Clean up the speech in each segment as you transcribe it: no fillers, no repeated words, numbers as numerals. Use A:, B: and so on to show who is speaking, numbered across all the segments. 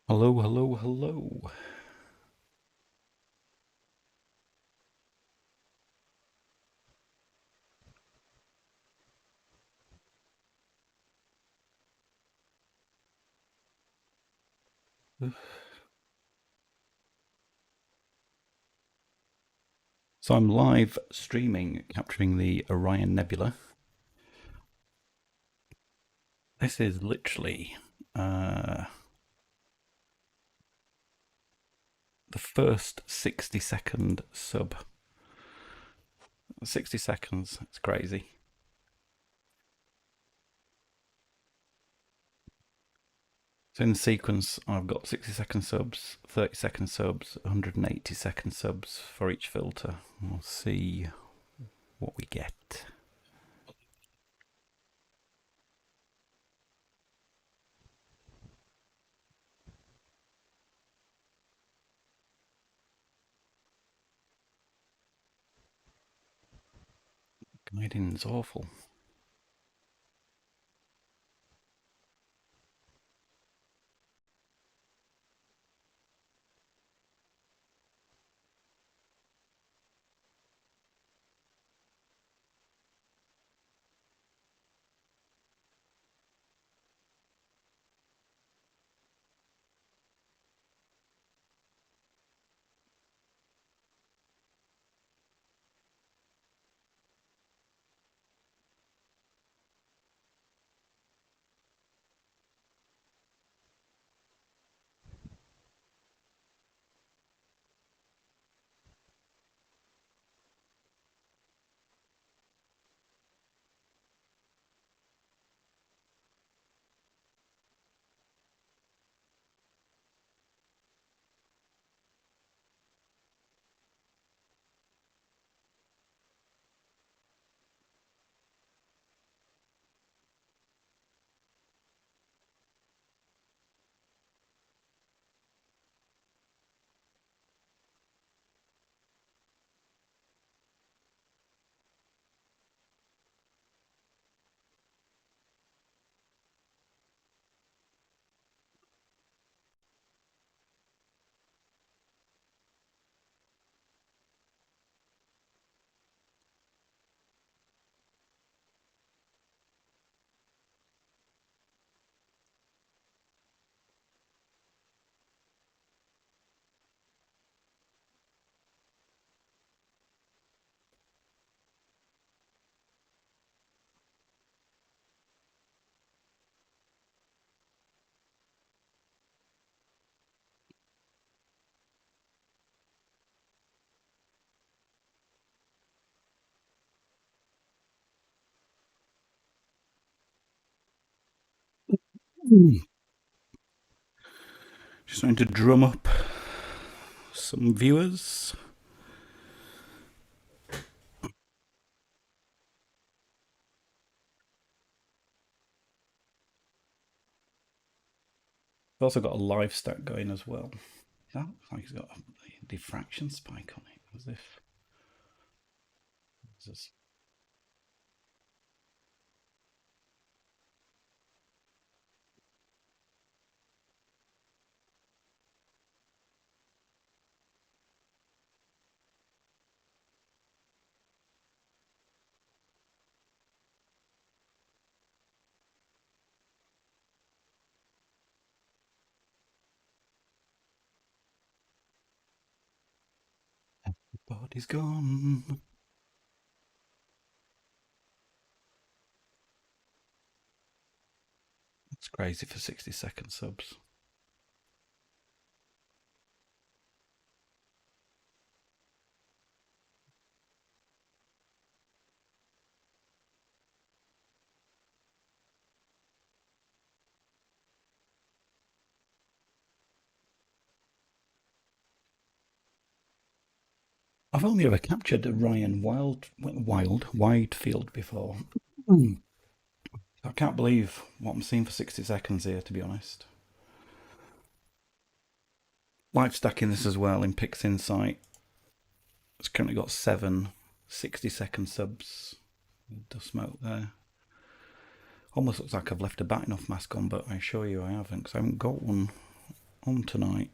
A: Hello, hello, hello. So I'm live streaming, capturing the Orion Nebula. This is literally the first 60-second sub. 60 seconds, it's crazy. So in the sequence, I've got 60-second subs, 30-second subs, 180-second subs for each filter. We'll see what we get. Guiding's awful. Just trying to drum up some viewers. I've also got a live stack going as well. That looks like it's got a diffraction spike on it, as if. This body's gone. That's crazy for 60-second subs. I've only ever captured a Ryan wide field before. I can't believe what I'm seeing for 60 seconds here, to be honest. Live stacking this as well in Pix Insight. It's currently got 7 60-second subs. The smoke there. Almost looks like I've left a batting off mask on, but I assure you I haven't, because I haven't got one on tonight.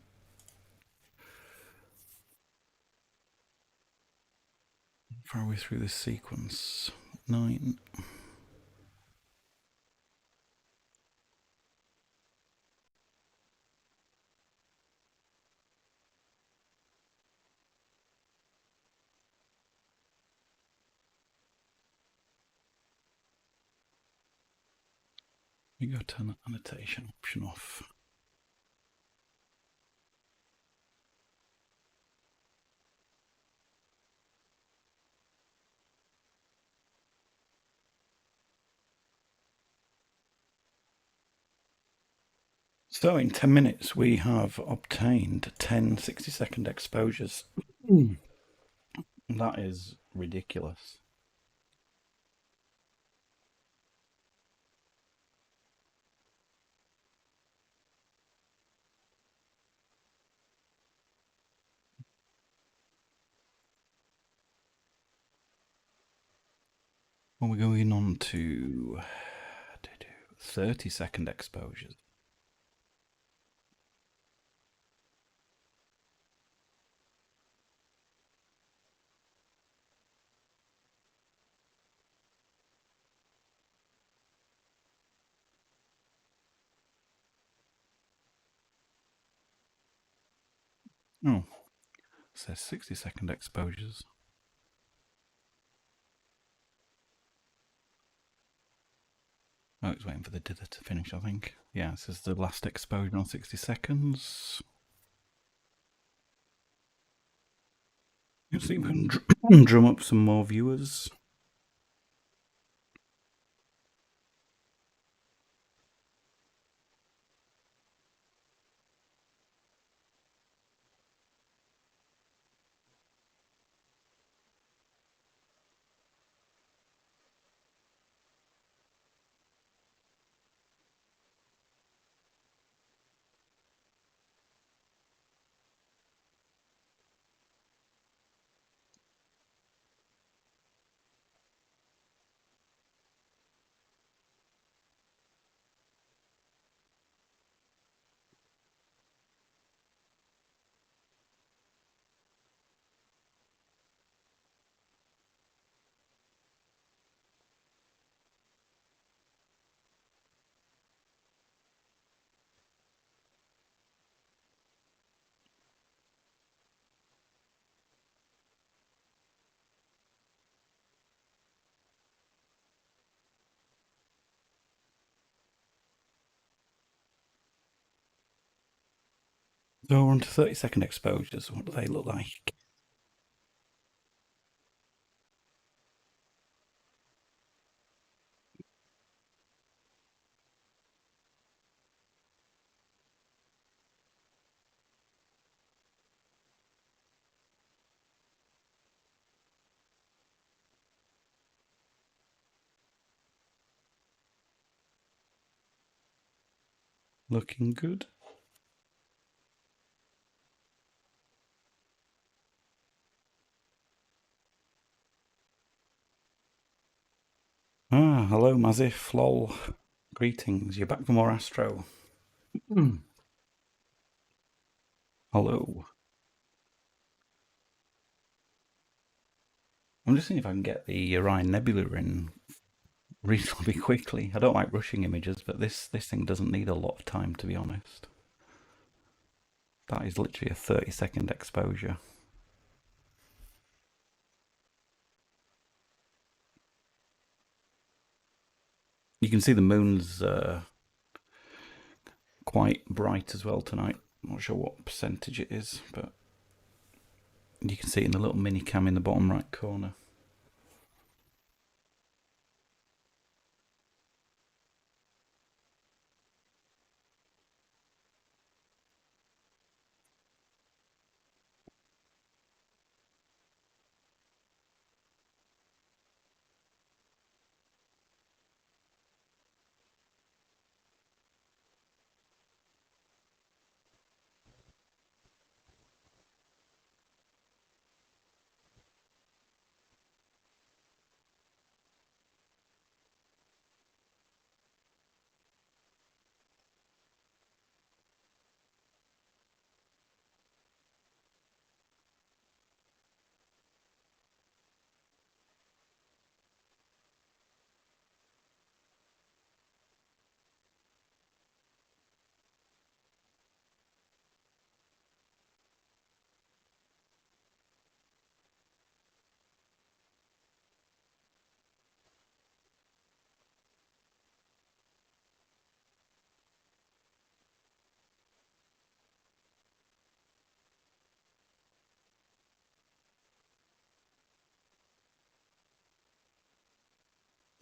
A: How far are we through this sequence? 9. We got an annotation option off. So in 10 minutes we have obtained 10 60-second exposures. That is ridiculous. Well, we're going on to 30-second exposures. Oh, it says 60-second exposures. Oh, it's waiting for the dither to finish, I think. Yeah, this is the last exposure on 60 seconds. Let's see if we can drum up some more viewers. So we're on to 30-second exposures. What do they look like? Looking good. Ah, hello, Mazif, lol. Greetings, you're back for more Astro. Hello. I'm just seeing if I can get the Orion Nebula in reasonably quickly. I don't like rushing images, but this thing doesn't need a lot of time, to be honest. That is literally a 30-second exposure. You can see the moon's quite bright as well tonight. I'm not sure what percentage it is, but you can see it in the little mini cam in the bottom right corner.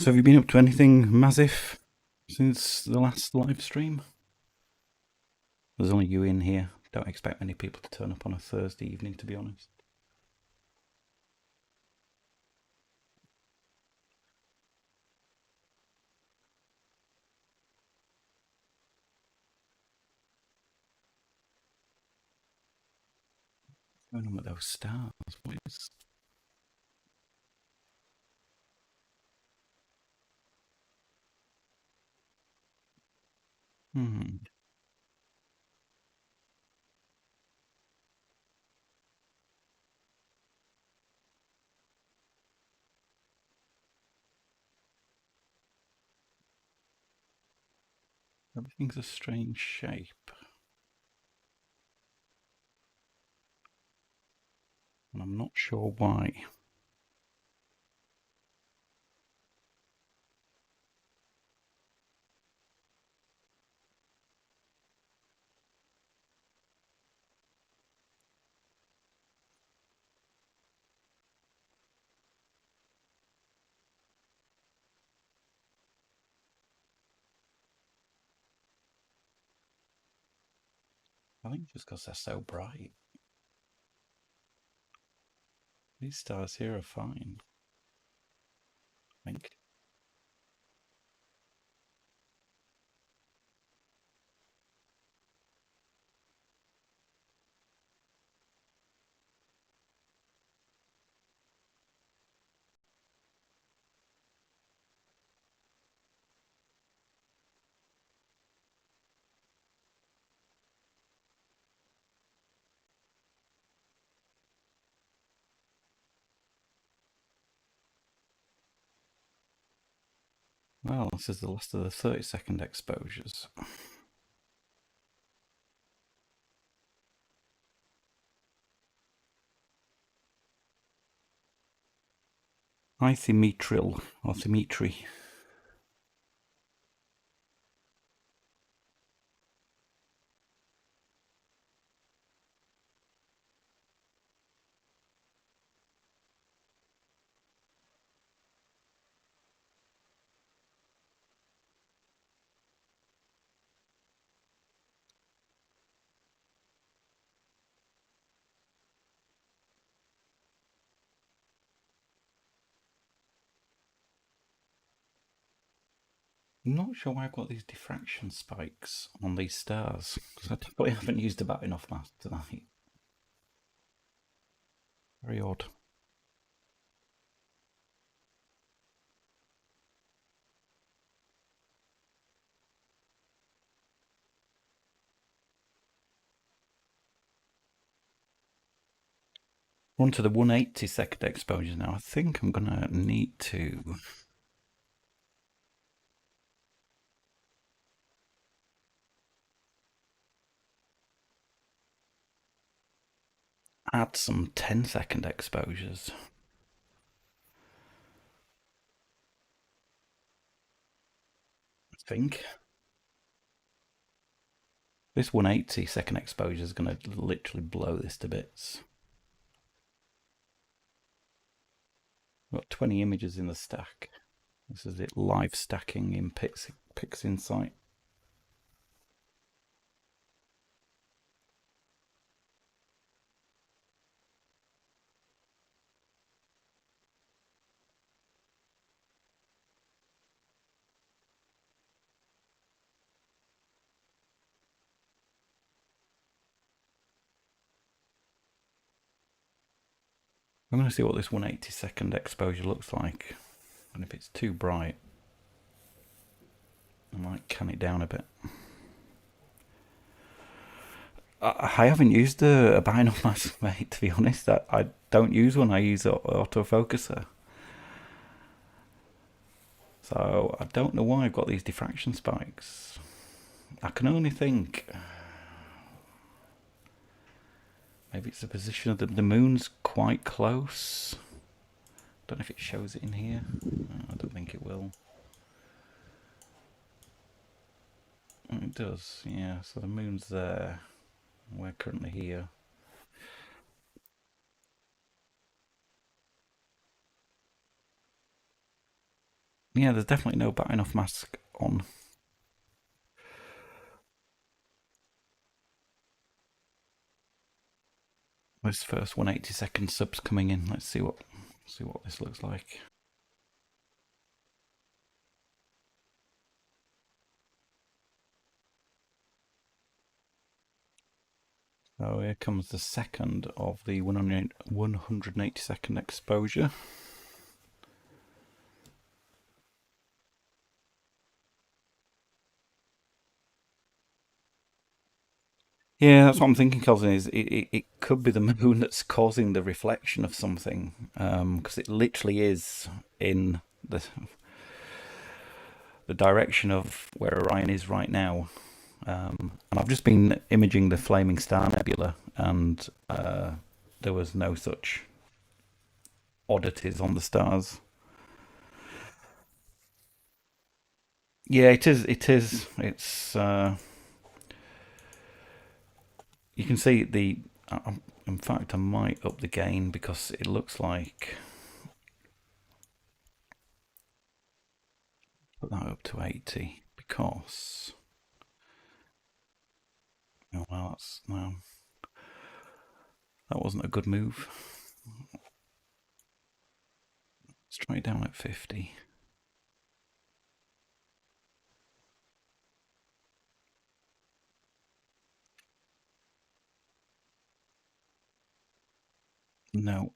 A: So have you been up to anything massive since the last live stream? There's only you in here. Don't expect many people to turn up on a Thursday evening, to be honest. What's going on with those stars? What is... Hmm. Everything's a strange shape. And I'm not sure why. I think just because they're so bright. These stars here are fine, I think. Well, this is the last of the 30-second exposures. Isometrial, or symmetry. I'm not sure why I've got these diffraction spikes on these stars, because I definitely haven't used about enough mass tonight. Very odd. We're on to the 180-second exposures now. I think I'm going to need to add some 10-second exposures. I think. This 180-second exposure is going to literally blow this to bits. We've got 20 images in the stack. This is it live stacking in PixInsight. I'm going to see what this 180-second exposure looks like. And if it's too bright, I might can it down a bit. I haven't used a binaural mask, mate, to be honest. I don't use one, I use an autofocuser. So I don't know why I've got these diffraction spikes. I can only think maybe it's the position of the moon's quite close. Don't know if it shows it in here. I don't think it will. It does, yeah. So the moon's there. We're currently here. Yeah, there's definitely no batting off mask on. This first 182nd subs coming in. Let's see what this looks like. So here comes the second of the 182nd exposure. Yeah, that's what I'm thinking, Cousin. It could be the moon that's causing the reflection of something, because it literally is in the direction of where Orion is right now. And I've just been imaging the Flaming Star Nebula, and there was no such oddities on the stars. Yeah, it is. It is. It's. You can see the. In fact, I might up the gain because it looks like. Put that up to 80 because. Oh well, that's no. That wasn't a good move. Let's try it down at 50. No.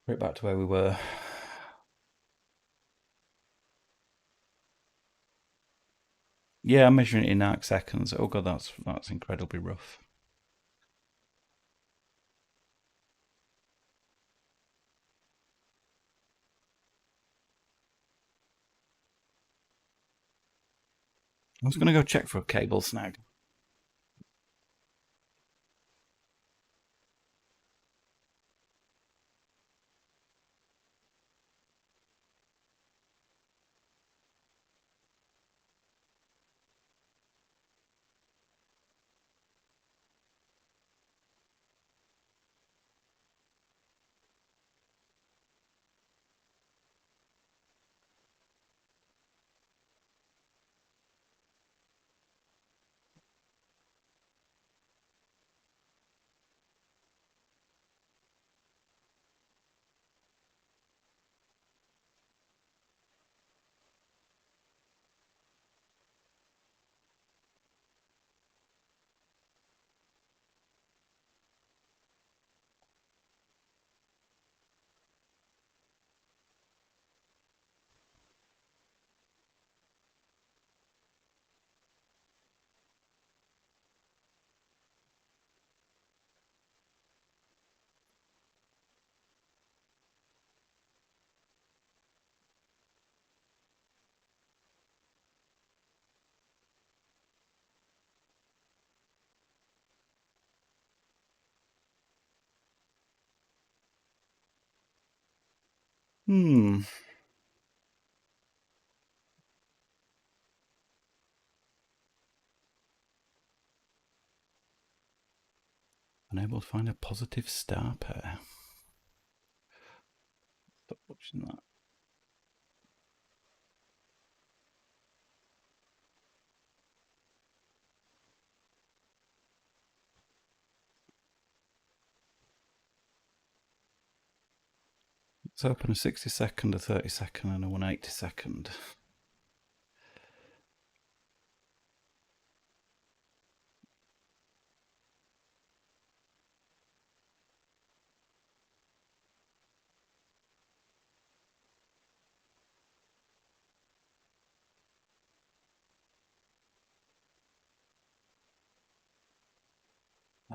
A: Right back to where we were. Yeah, I'm measuring it in arc seconds. Oh god, that's incredibly rough. I was going to go check for a cable snag. Hmm. Unable to find a positive star pair. Stop watching that. Let's open a 60-second, a 30-second, and a 180-second.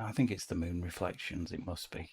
A: I think it's the moon reflections, it must be.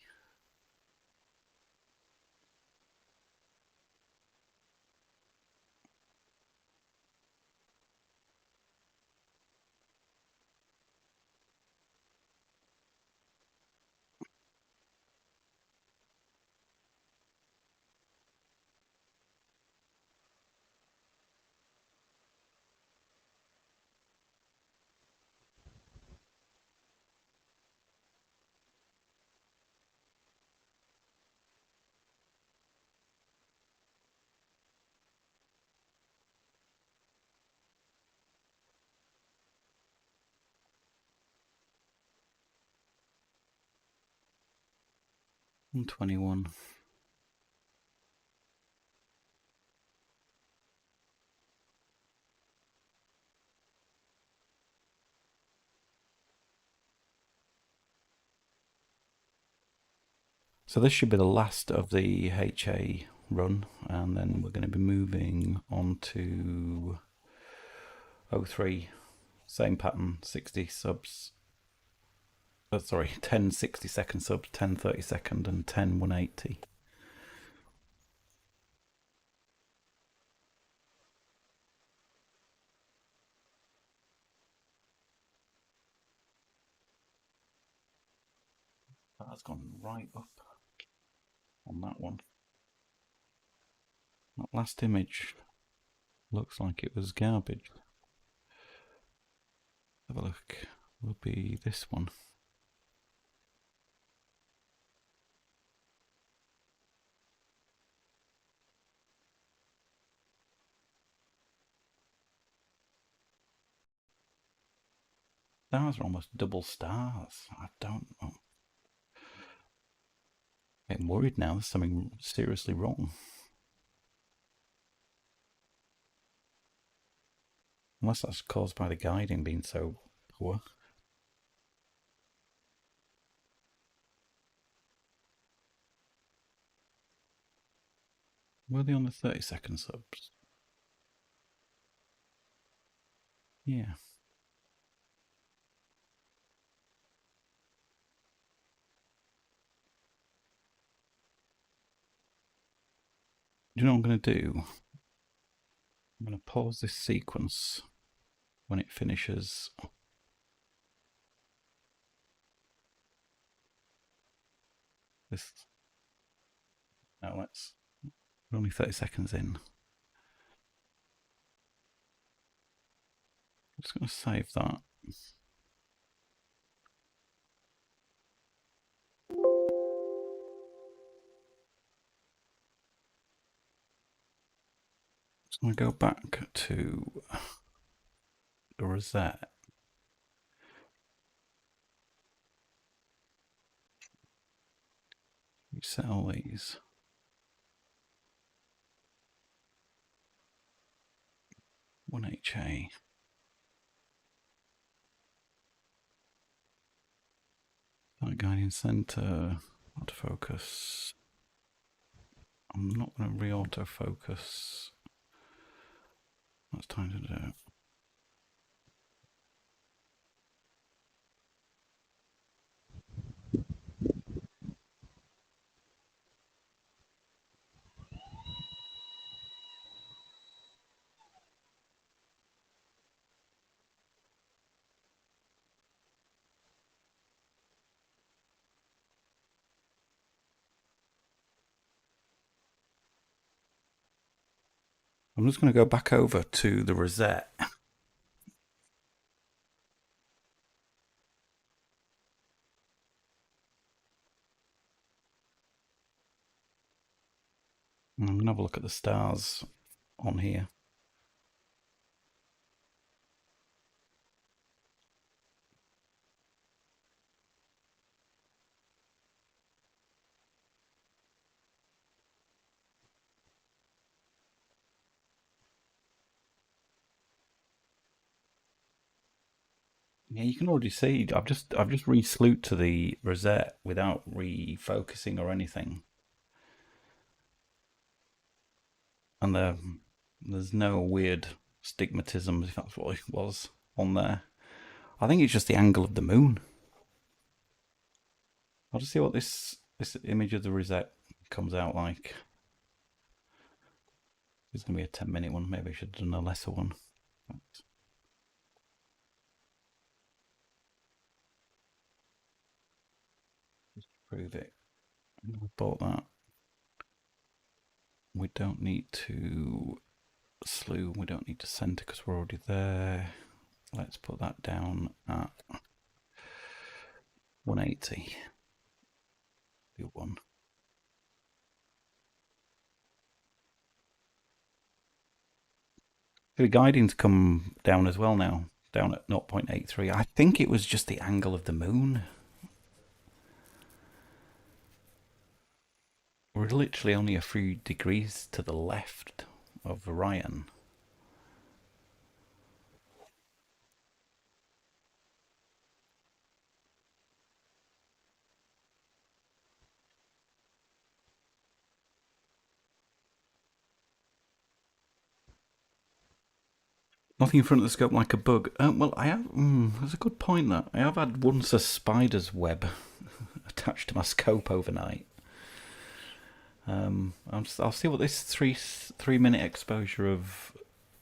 A: And 21. So this should be the last of the HA run, and then we're going to be moving on to 03. Same pattern, 60 subs. Sorry, 10 60-second subs, 10 30-second, and 10 180. That's gone right up on that one. That last image looks like it was garbage. Have a look. Will be this one. Stars are almost double stars. I don't know. I'm getting worried now. There's something seriously wrong. Unless that's caused by the guiding being so poor. Were they on the 30-second subs? Yeah. Do you know what I'm going to do? I'm going to pause this sequence when it finishes. This. Now we're only 30 seconds in. I'm just going to save that. Just going to go back to the Rosette. Reset all these. 1HA. Start guiding center. Autofocus. I'm not going to re-autofocus. That's time to do it. I'm just going to go back over to the Rosette. I'm going to have a look at the stars on here. Yeah, you can already see. I've just re-slewed to the Rosette without refocusing or anything, and there's no weird stigmatism, if that's what it was on there. I think it's just the angle of the moon. I'll just see what this image of the Rosette comes out like. It's going to be a 10-minute one. Maybe I should have done a lesser one. Just prove it. We bought that. We don't need to slew. We don't need to center because we're already there. Let's put that down at 180. Do one. The guiding's come down as well now, down at 0.83. I think it was just the angle of the moon. We're literally only a few degrees to the left of Orion. Nothing in front of the scope like a bug. Well, I have. That's a good point. That I have had once a spider's web attached to my scope overnight. I'll see what this 3 minute exposure of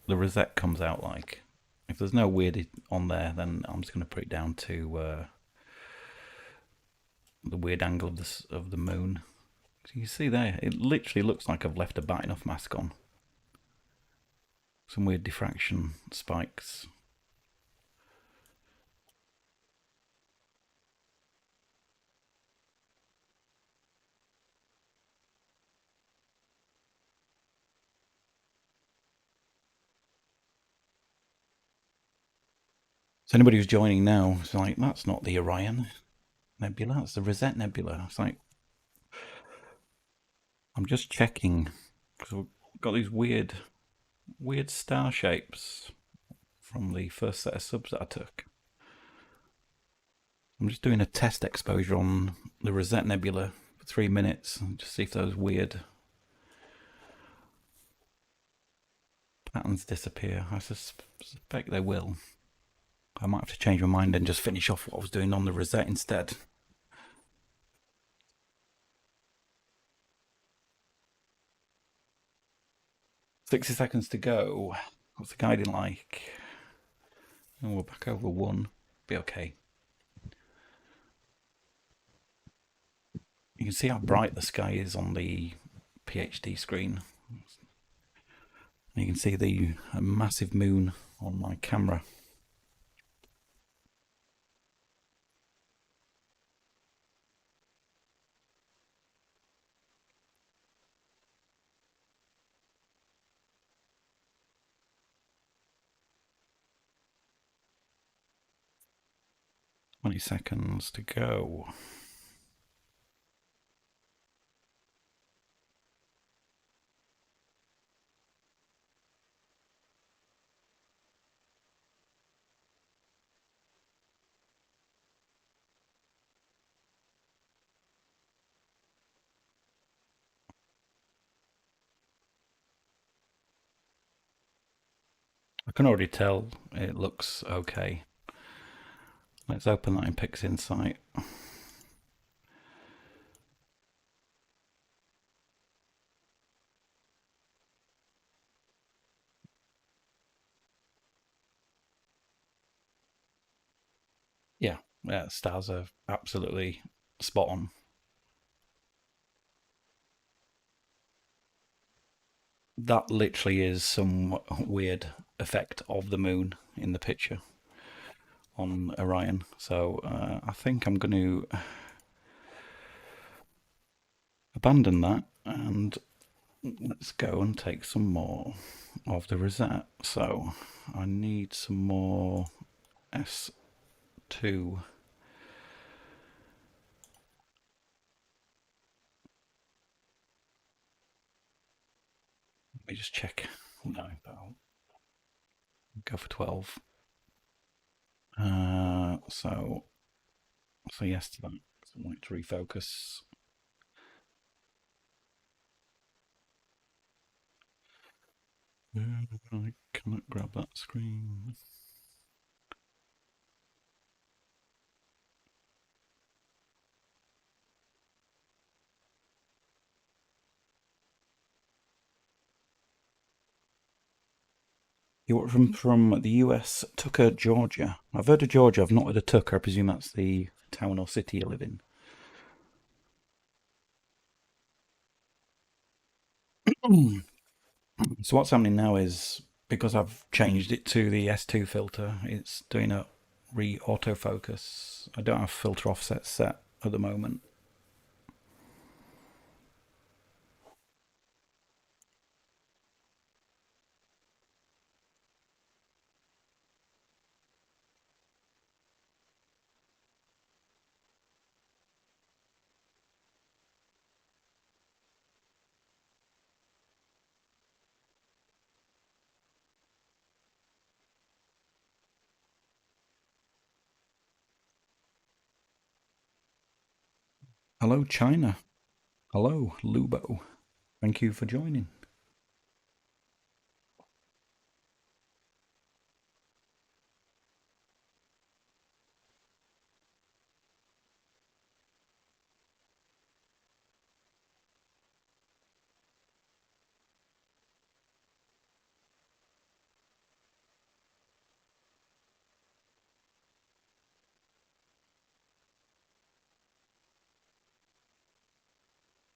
A: the Rosette comes out like. If there's no weird on there, then I'm just going to put it down to the weird angle of the moon. So you see there, it literally looks like I've left a batting off mask on. Some weird diffraction spikes. So anybody who's joining now is like, that's not the Orion Nebula, that's the Rosette Nebula. It's like, I'm just checking because we've got these weird star shapes from the first set of subs that I took. I'm just doing a test exposure on the Rosette Nebula for 3 minutes and just see if those weird patterns disappear. I suspect they will. I might have to change my mind and just finish off what I was doing on the Rosette instead. 60 seconds to go. What's the guiding like? And we're back over 1. Be okay. You can see how bright the sky is on the PhD screen. You can see the massive moon on my camera. Twenty seconds to go. I can already tell it looks okay. Let's open that in PixInsight. Yeah, stars are absolutely spot on. That literally is some weird effect of the moon in the picture on Orion. So I think I'm going to abandon that and let's go and take some more of the Rosette. So I need some more S2. Let me just check. No, I'll go for 12. So yes to that. So I want it to refocus. I cannot grab that screen. You're from the US, Tucker, Georgia. I've heard of Georgia. I've not heard of Tucker. I presume that's the town or city you live in. So what's happening now is because I've changed it to the S2 filter, it's doing a re-autofocus. I don't have filter offset set at the moment. Hello, China. Hello, Lubo. Thank you for joining.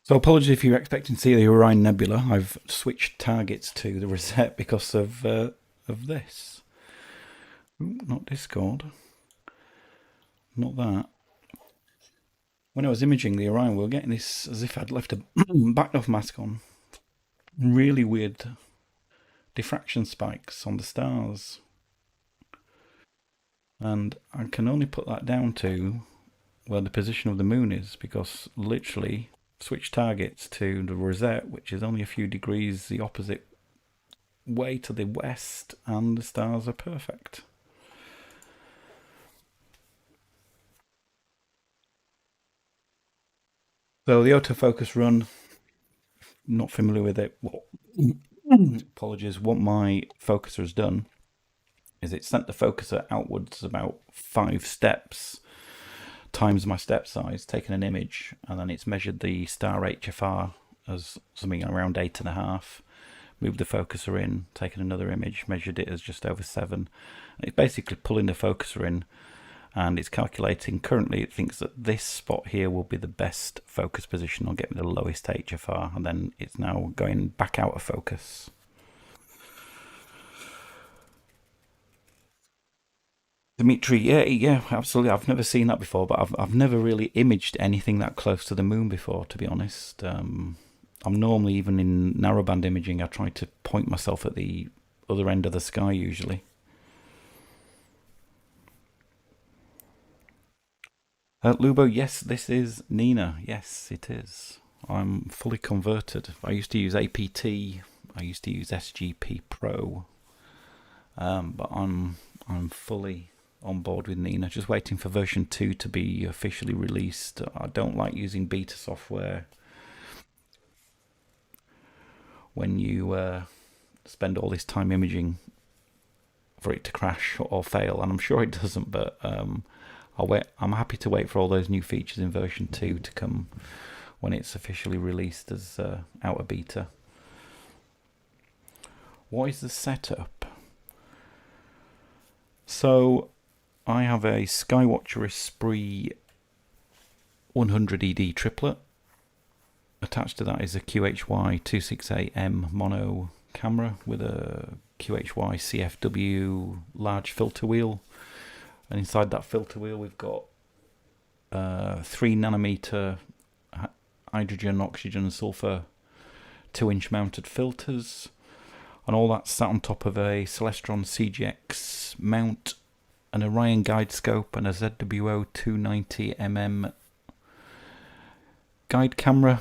A: So apologies if you're expecting to see the Orion Nebula. I've switched targets to the Rosette because of this. Ooh, not Discord. Not that. When I was imaging the Orion, we were getting this as if I'd left a backed off mask on. Really weird diffraction spikes on the stars. And I can only put that down to where the position of the moon is because literally switch targets to the Rosette, which is only a few degrees the opposite way to the west, and the stars are perfect. So the autofocus run, not familiar with it. What apologies, what my focuser has done is it sent the focuser outwards about 5 steps times my step size, taken an image, and then it's measured the star HFR as something around 8.5. Moved the focuser in, taken another image, measured it as just over 7. It's basically pulling the focuser in, and it's calculating. Currently, it thinks that this spot here will be the best focus position. Will get me the lowest HFR, and then it's now going back out of focus. Dimitri, yeah, absolutely. I've never seen that before, but I've never really imaged anything that close to the moon before, to be honest. I'm normally, even in narrowband imaging, I try to point myself at the other end of the sky usually. Lubo, yes, this is Nina. Yes, it is. I'm fully converted. I used to use APT. I used to use SGP Pro, but I'm fully on board with Nina. Just waiting for version 2 to be officially released. I don't like using beta software when you spend all this time imaging for it to crash or fail, and I'm sure it doesn't. But I'll wait. I'm happy to wait for all those new features in version 2 to come when it's officially released as out of beta. What is the setup? So I have a Skywatcher Esprit 100 ED triplet. Attached to that is a QHY 268M mono camera with a QHY CFW large filter wheel, and inside that filter wheel we've got 3nm hydrogen, oxygen, and sulfur 2-inch mounted filters, and all that sat on top of a Celestron CGX mount, an Orion guide scope, and a ZWO 290mm guide camera.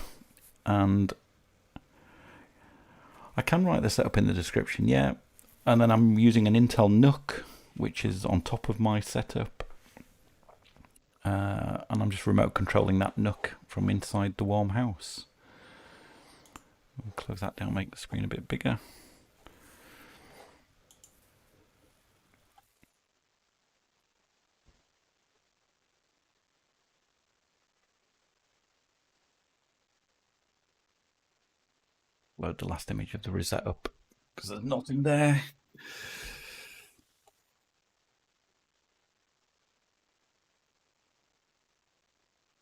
A: And I can write the setup in the description, yeah. And then I'm using an Intel NUC, which is on top of my setup. And I'm just remote controlling that NUC from inside the warm house. I'll close that down, make the screen a bit bigger. Load the last image of the Rosette up because there's nothing there.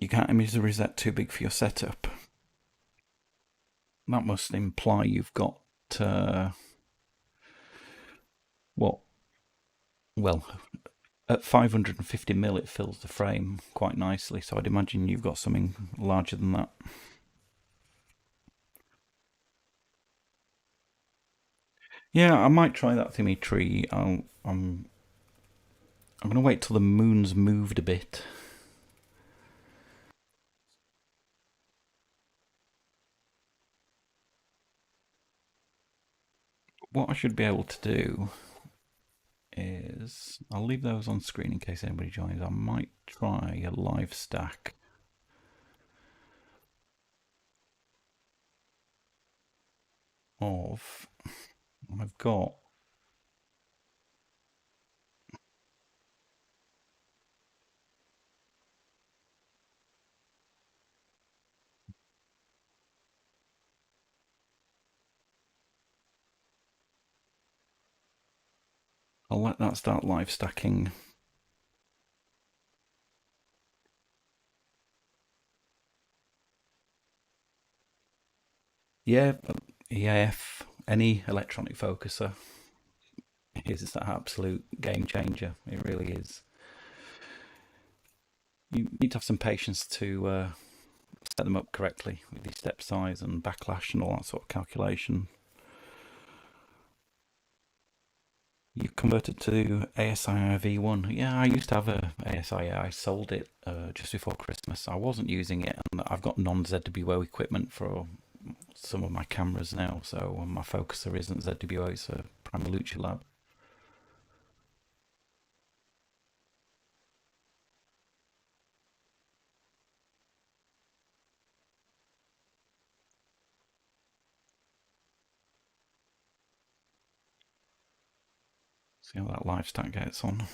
A: You can't image the Rosette too big for your setup. That must imply you've got what? Well, at 550mm it fills the frame quite nicely, so I'd imagine you've got something larger than that. Yeah, I might try that thingy tree. I'm going to wait till the moon's moved a bit. What I should be able to do is, I'll leave those on screen in case anybody joins. I might try a live stack of, I've got, I'll let that start live stacking. Yeah, EAF, any electronic focuser is an absolute game changer. It really is. You need to have some patience to set them up correctly with the step size and backlash and all that sort of calculation. You converted to ASII V1. Yeah, I used to have a ASII. I sold it just before Christmas. I wasn't using it, and I've got non-ZWO equipment for some of my cameras now. So my focuser isn't ZWO; it's a Primalucci Lab. See how that live stack gets on.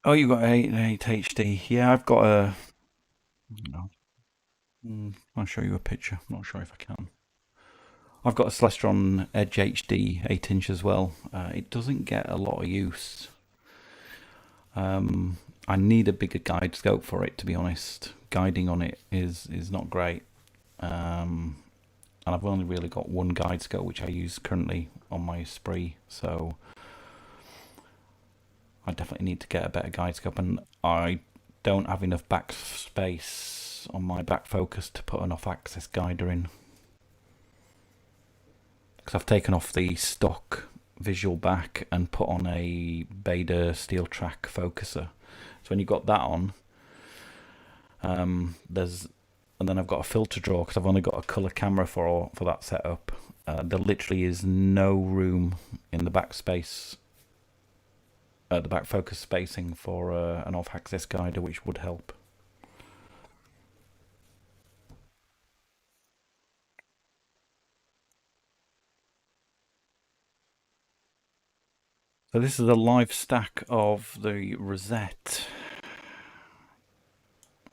A: Oh, you got 8 HD. Yeah, I've got a. No, I'll show you a picture. I'm not sure if I can. I've got a Celestron Edge HD 8" as well. It doesn't get a lot of use. I need a bigger guide scope for it, to be honest. Guiding on it is not great. And I've only really got one guide scope, which I use currently on my Spree. So I definitely need to get a better guide scope. And I don't have enough back space on my back focus to put an off-axis guider in. Because I've taken off the stock visual back and put on a Beta Steel Track focuser. So when you've got that on, there's, and then I've got a filter drawer because I've only got a color camera for that setup. There literally is no room in the back space, the back focus spacing for an off-axis guider, which would help. So this is a live stack of the Rosette.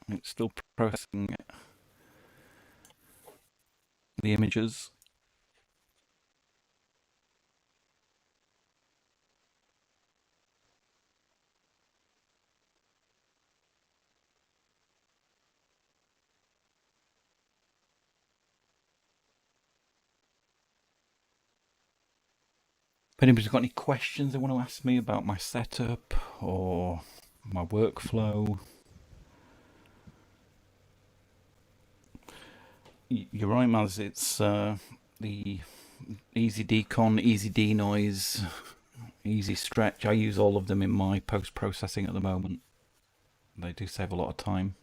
A: It's still processing the images. If anybody's got any questions they want to ask me about my setup or my workflow, you're right, Maz. It's the easy decon, easy denoise, easy stretch. I use all of them in my post processing at the moment. They do save a lot of time.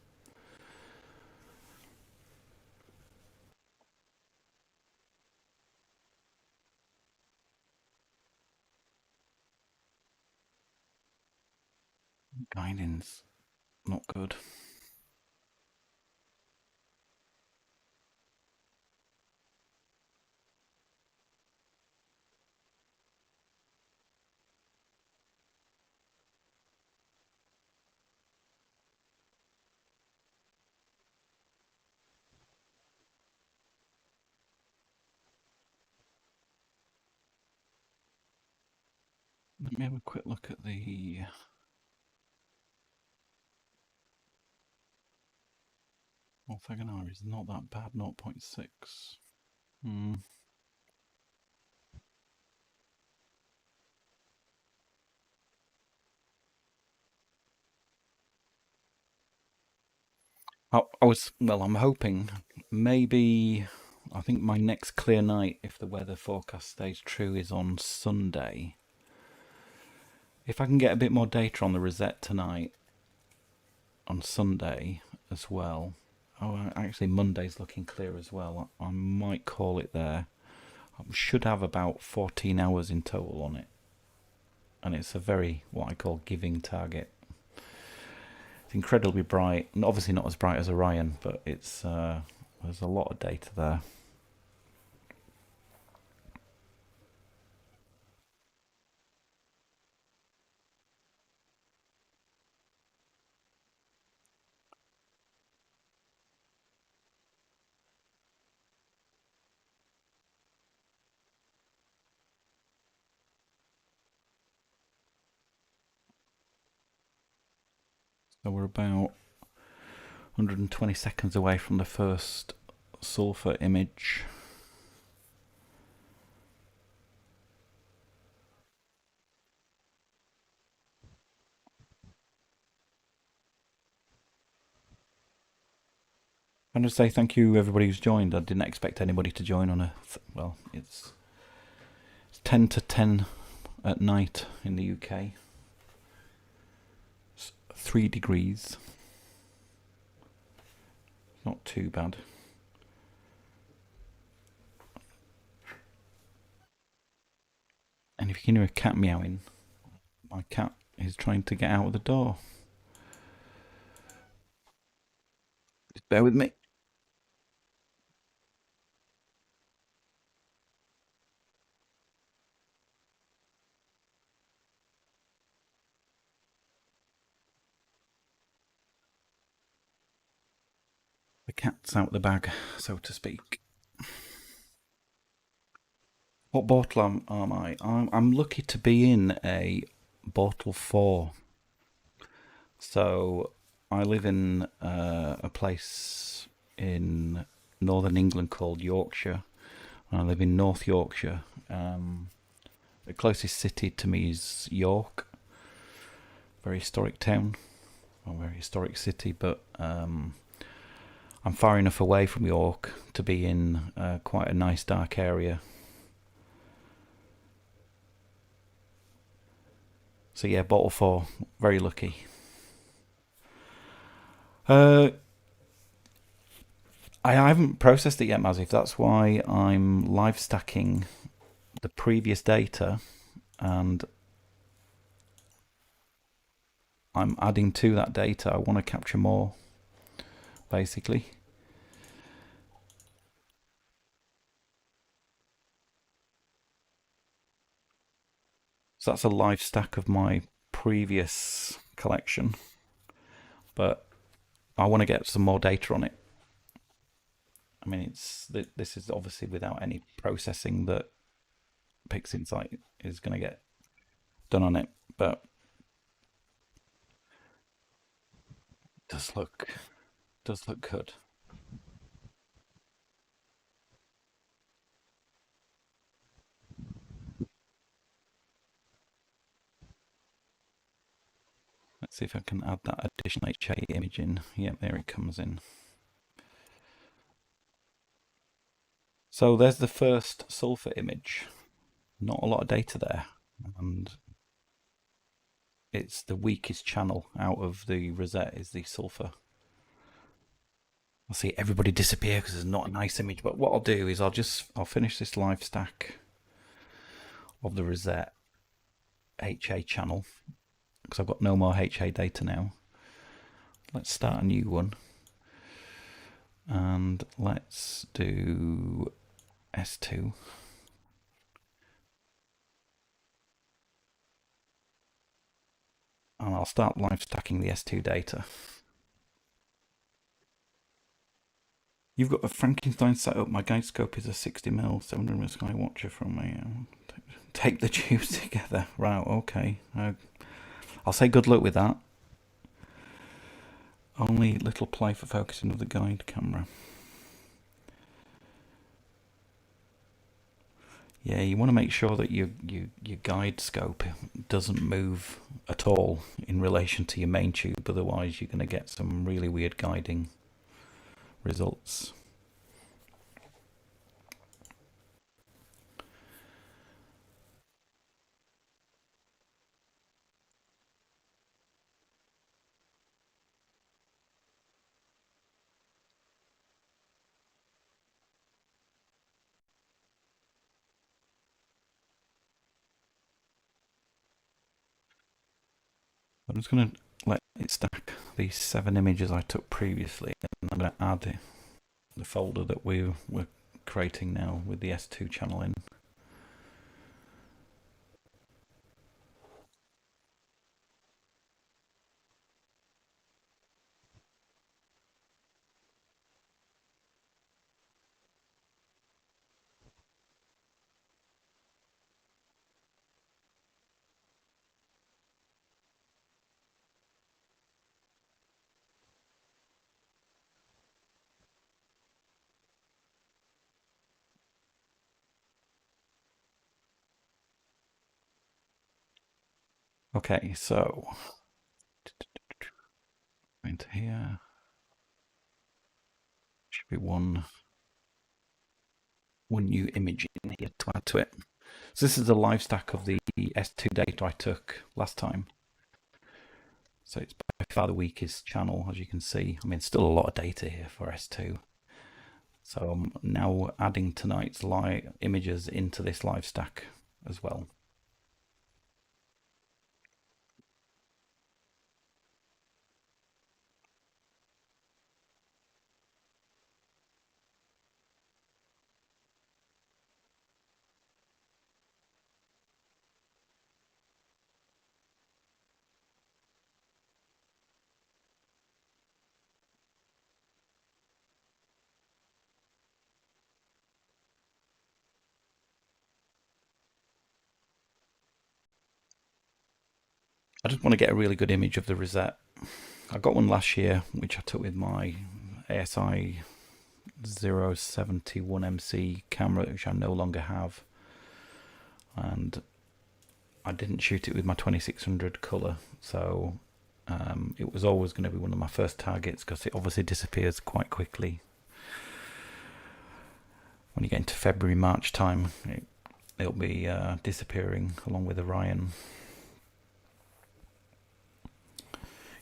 A: Guiding's not good. Let me have a quick look at the orthogonal. Is not that bad. 0.6. Hmm. I was, well, I'm hoping maybe, I think my next clear night, if the weather forecast stays true, is on Sunday. If I can get a bit more data on the Rosette tonight, on Sunday as well. Oh, actually, Monday's looking clear as well. I might call it there. I should have about 14 hours in total on it. And it's a very, what I call, giving target. It's incredibly bright. And obviously not as bright as Orion, but it's there's a lot of data there. So we're about 120 seconds away from the first sulfur image. I'm going to say thank you everybody who's joined. I didn't expect anybody to join on well, it's 10 to 10 at night in the UK. It's 3 degrees. Not too bad. And if you can hear a cat meowing, my cat is trying to get out of the door. Just bear with me. The cat's out the bag, so to speak. What bottle am I? I'm lucky to be in a bottle 4. So I live in a place in northern England called Yorkshire. I live in North Yorkshire. The closest city to me is York, very historic town, a very historic city, but I'm far enough away from York to be in quite a nice dark area. So yeah, bottle 4, very lucky. I haven't processed it yet, Mazif. That's why I'm live stacking the previous data and I'm adding to that data. I want to capture more, basically. So that's a live stack of my previous collection, but I want to get some more data on it. I mean, this is obviously without any processing that PixInsight is going to get done on it, but does look good. Let's see if I can add that additional HA image in. Yep, there it comes in. So there's the first sulfur image. Not a lot of data there, and it's the weakest channel out of the Rosette is the sulfur. I'll see everybody disappear because it's not a nice image. But what I'll do is I'll finish this live stack of the Rosette HA channel because I've got no more HA data now. Let's start a new one. And let's do S2. And I'll start live stacking the S2 data. You've got a Frankenstein set up. My guide scope is a 60mm 700mm Sky Watcher from me. Tape the tubes together. Right, okay. I'll say good luck with that. Only little play for focusing of the guide camera. Yeah, you want to make sure that your guide scope doesn't move at all in relation to your main tube, otherwise you're going to get some really weird guiding results. I'm just going to let it stack these 7 images I took previously, and I'm going to add the folder that we're creating now with the S2 channel in. Okay, so into here should be one new image in here to add to it. So this is the live stack of the S2 data I took last time. So it's by far the weakest channel, as you can see. I mean, still a lot of data here for S2. So I'm now adding tonight's live images into this live stack as well. I just want to get a really good image of the Rosette. I got one last year, which I took with my ASI 071MC camera, which I no longer have. And I didn't shoot it with my 2600 colour, so it was always going to be one of my first targets because it obviously disappears quite quickly. When you get into February, March time, it'll be disappearing along with Orion.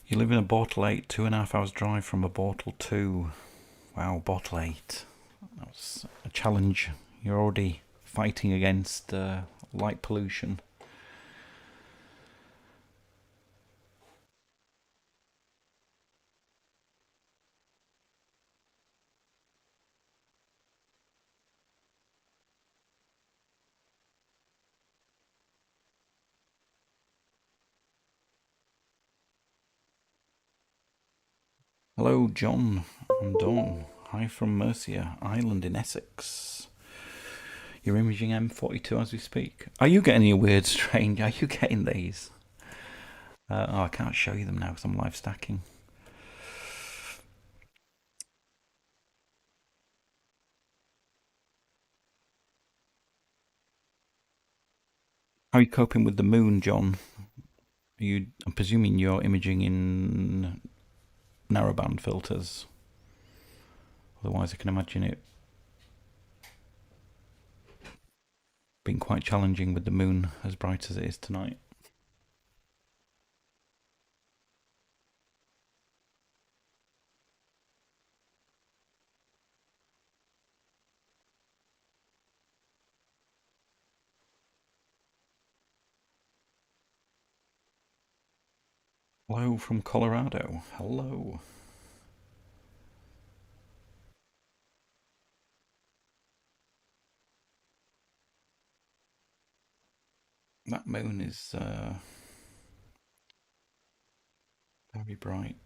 A: You live in a Bortle 8, 2.5 hours drive from a Bortle 2. Wow, Bortle 8. That's a challenge. You're already fighting against light pollution. Hello, John and Dawn. Hi from Mercia Island in Essex. You're imaging M42 as we speak. Are you getting any weird, strange? Are you getting these? Oh, I can't show you them now because I'm live stacking. How are you coping with the moon, John? I'm presuming you're imaging in narrowband filters. Otherwise, I can imagine it being quite challenging with the moon as bright as it is tonight. Hello from Colorado. Hello. That moon is very bright.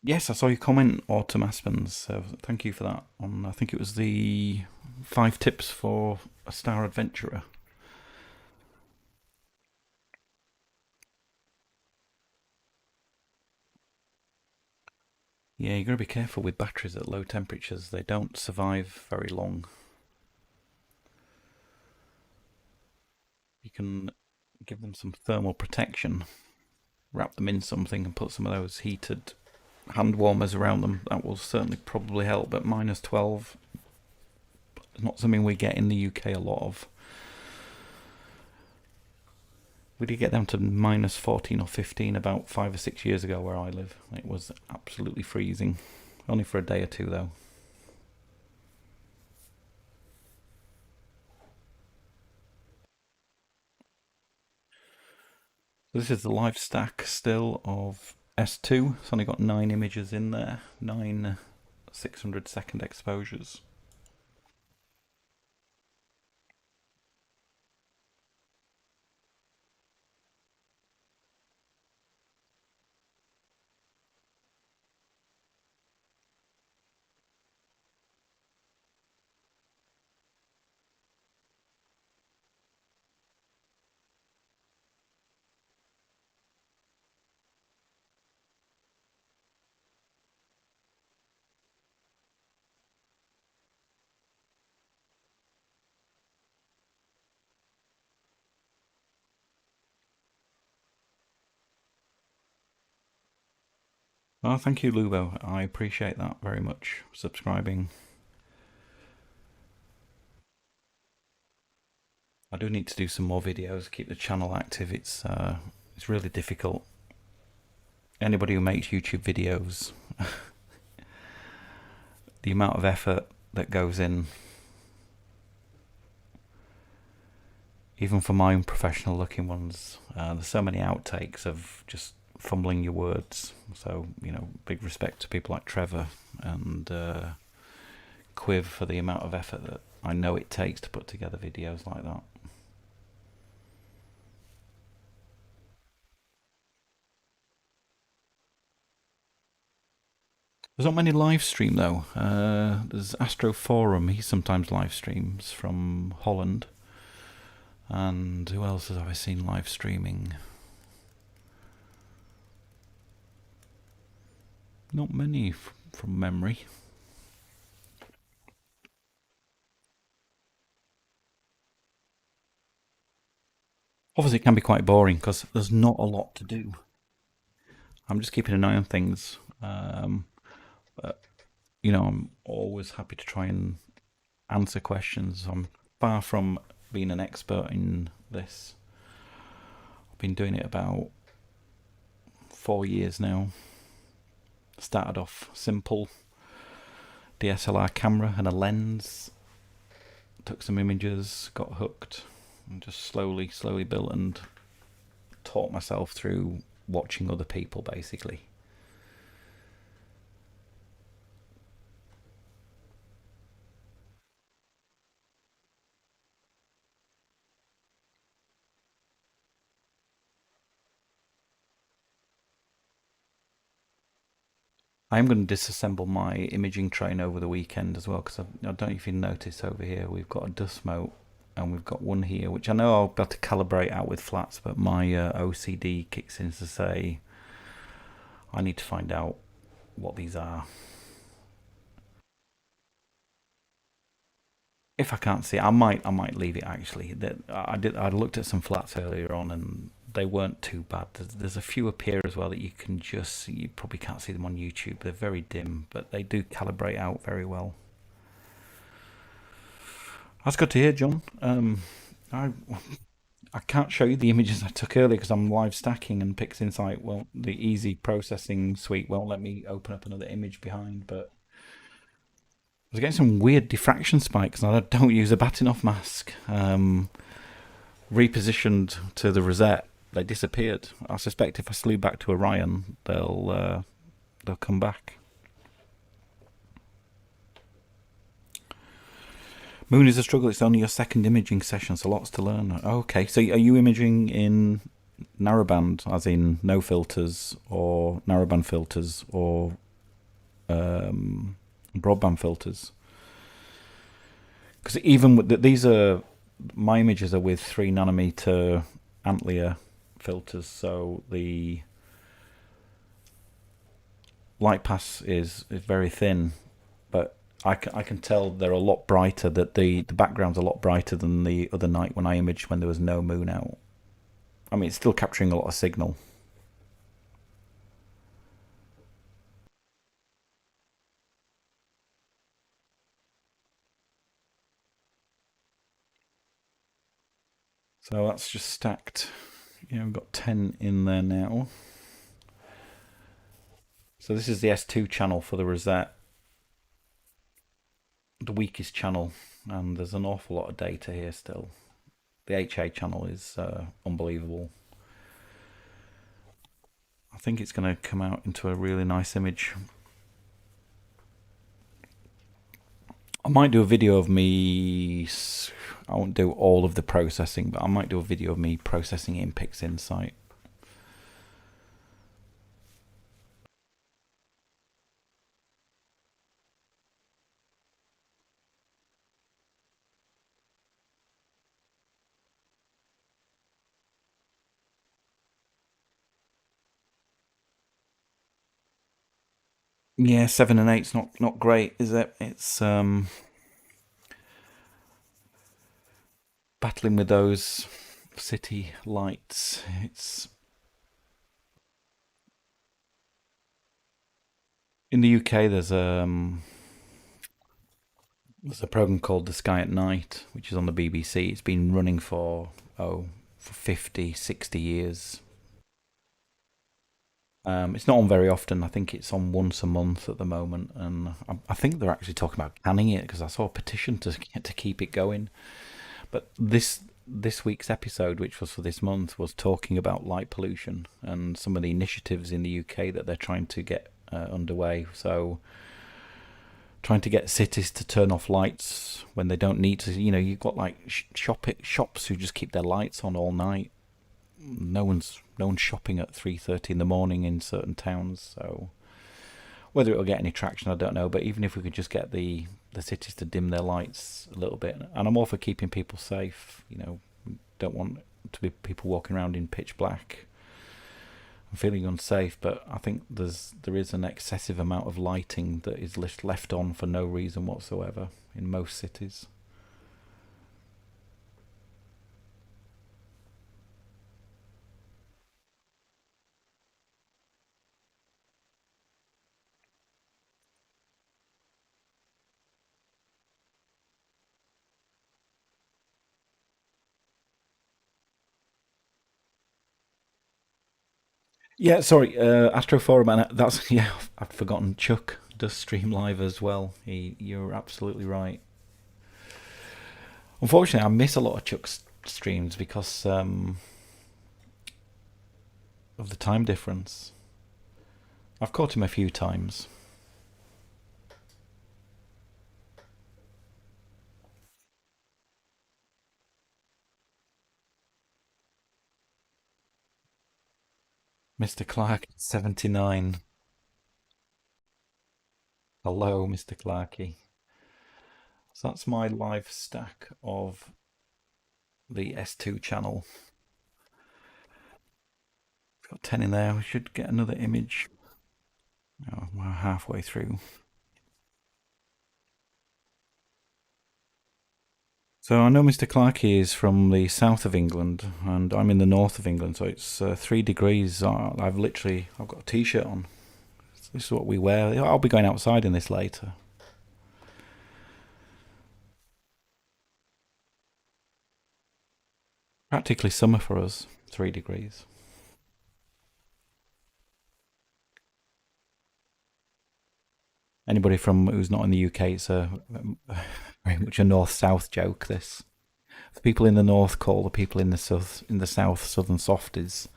A: Yes, I saw your comment, Autumn Aspens. So thank you for that. On I think it was the 5 tips for a star adventurer. Yeah, you got to be careful with batteries at low temperatures. They don't survive very long. You can give them some thermal protection, wrap them in something, and put some of those heated hand warmers around them. That will certainly probably help. But -12 is not something we get in the UK a lot of. We did get down to -14 or 15 about 5 or 6 years ago where I live. It was absolutely freezing. Only for a day or two though. So this is the live stack still of S2. It's only got 9 images in there. 9 600-second exposures. Oh, thank you, Lubo. I appreciate that very much. Subscribing. I do need to do some more videos, keep the channel active. It's really difficult. Anybody who makes YouTube videos, the amount of effort that goes in, even for my own professional looking ones, there's so many outtakes of just fumbling your words. So, big respect to people like Trevor and Quiv for the amount of effort that I know it takes to put together videos like that. There's not many live stream though. There's Astroforum. He sometimes live streams from Holland. And who else have I seen live streaming? Not many from memory. Obviously, it can be quite boring because there's not a lot to do. I'm just keeping an eye on things. But, I'm always happy to try and answer questions. I'm far from being an expert in this. I've been doing it about 4 years now. Started off simple DSLR camera and a lens. Took some images, got hooked, and just slowly built and taught myself through watching other people basically. I'm going to disassemble my imaging train over the weekend as well because I don't know if you notice over here we've got a dust mote and we've got one here which I know I'll be able to calibrate out with flats, but my OCD kicks in to say I need to find out what these are. If I can't see it, I might leave it actually. I looked at some flats earlier on and they weren't too bad. There's a few up here as well that you can just see. You probably can't see them on YouTube. They're very dim, but they do calibrate out very well. That's good to hear, John. I I can't show you the images I took earlier because I'm live stacking and PixInsight. Well, the easy processing suite won't let me open up another image behind. But was getting some weird diffraction spikes, and I don't use a Batinoff mask. Repositioned to the Rosette, they disappeared. I suspect if I slew back to Orion, they'll come back. Moon is a struggle. It's only your second imaging session, so lots to learn. Okay, so are you imaging in narrowband, as in no filters, or narrowband filters, or broadband filters? Because even with these are my images are with 3 nanometer Antlia filters, so the light pass is very thin, but I can tell they're a lot brighter. That the background's a lot brighter than the other night when I imaged when there was no moon out. I mean, it's still capturing a lot of signal. So that's just stacked. Yeah, we've got 10 in there now. So this is the S2 channel for the Rosette, the weakest channel, and there's an awful lot of data here still. The HA channel is unbelievable. I think it's going to come out into a really nice image. I might do a video of me. I won't do all of the processing, but I might do a video of me processing in PixInsight. Yeah, 7 and 8's not great, is it? It's battling with those city lights. It's in the UK. There's a program called The Sky at Night, which is on the BBC. It's been running for 50, 60 years. It's not on very often. I think it's on once a month at the moment, and I think they're actually talking about canning it because I saw a petition to keep it going. But this week's episode, which was for this month, was talking about light pollution and some of the initiatives in the UK that they're trying to get underway. So, trying to get cities to turn off lights when they don't need to. You know, you've got like shops who just keep their lights on all night. No one's shopping at 3:30 in the morning in certain towns. So whether it'll get any traction, I don't know. But even if we could just get the cities to dim their lights a little bit, and I'm all for keeping people safe. You know, don't want to be people walking around in pitch black and feeling unsafe. But I think there is an excessive amount of lighting that is left on for no reason whatsoever in most cities. Yeah, sorry, Astroforum, and that's yeah. I've forgotten. Chuck does stream live as well. You're absolutely right. Unfortunately, I miss a lot of Chuck's streams because of the time difference. I've caught him a few times. Mr. Clark, 79. Hello, Mr. Clarky. So that's my live stack of the S2 channel. Got 10 in there. We should get another image. Oh, we're halfway through. So I know Mr. Clarkey is from the south of England, and I'm in the north of England. So it's 3 degrees. I've got a t-shirt on. This is what we wear. I'll be going outside in this later. Practically summer for us. 3 degrees. Anybody from who's not in the UK, it's very much a north-south joke. This the people in the north call the people in the south southern softies,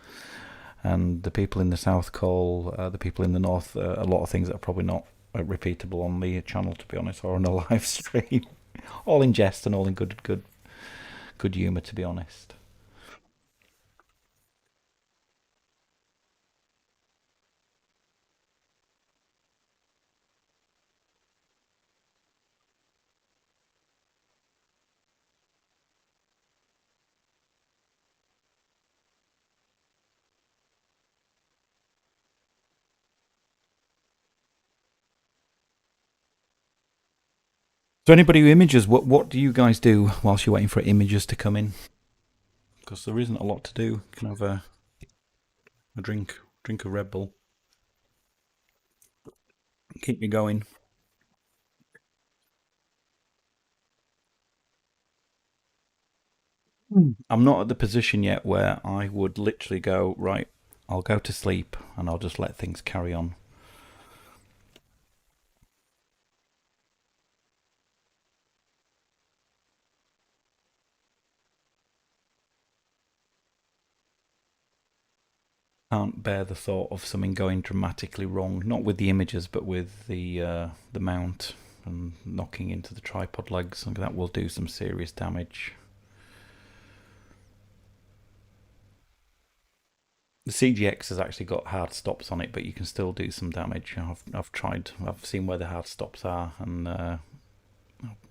A: and the people in the south call the people in the north a lot of things that are probably not repeatable on the channel, to be honest, or on a live stream. All in jest and all in good humour, to be honest. So anybody who images, what do you guys do whilst you're waiting for images to come in? Because there isn't a lot to do. You can have a drink a Red Bull, keep you going. I'm not at the position yet where I would literally go, right, I'll go to sleep and I'll just let things carry on. Can't bear the thought of something going dramatically wrong, not with the images, but with the mount and knocking into the tripod legs. That will do some serious damage. The CGX has actually got hard stops on it, but you can still do some damage. I've tried. I've seen where the hard stops are, and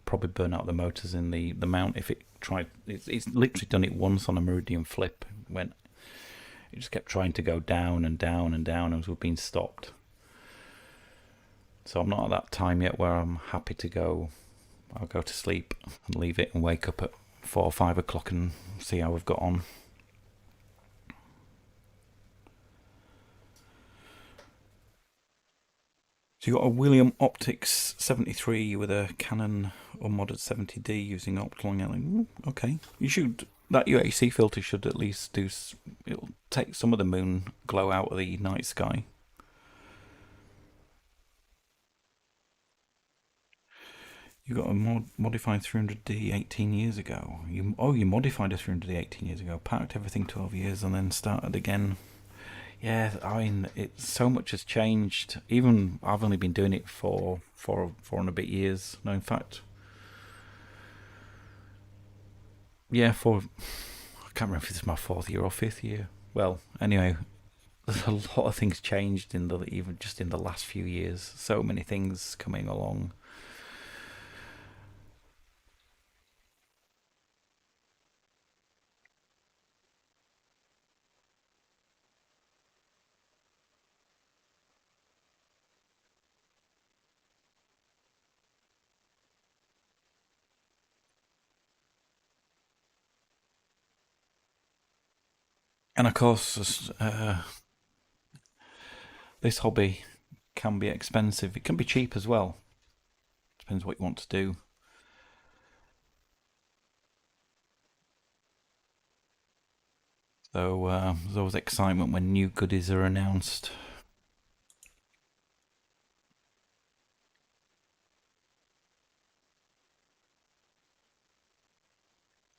A: probably burn out the motors in the mount if it tried. It's literally done it once on a Meridian flip. When it just kept trying to go down and down and down, and was being stopped. So I'm not at that time yet where I'm happy to go. I'll go to sleep and leave it and wake up at 4 or 5 o'clock and see how we've got on. So you got a William Optics 73 with a Canon unmodded 70D using optical annealing. Okay, you should. That UAC filter should at least do. It'll take some of the moon glow out of the night sky. You got a modified 300D 18 years ago. You modified a 300D 18 years ago, packed everything 12 years, and then started again. Yeah, I mean, so much has changed. Even I've only been doing it for 4 and a bit years. No, in fact, yeah, I can't remember if this is my 4th year or 5th year. Well, anyway, a lot of things changed even just in the last few years. So many things coming along. And of course, this hobby can be expensive. It can be cheap as well. Depends what you want to do. So there's always excitement when new goodies are announced.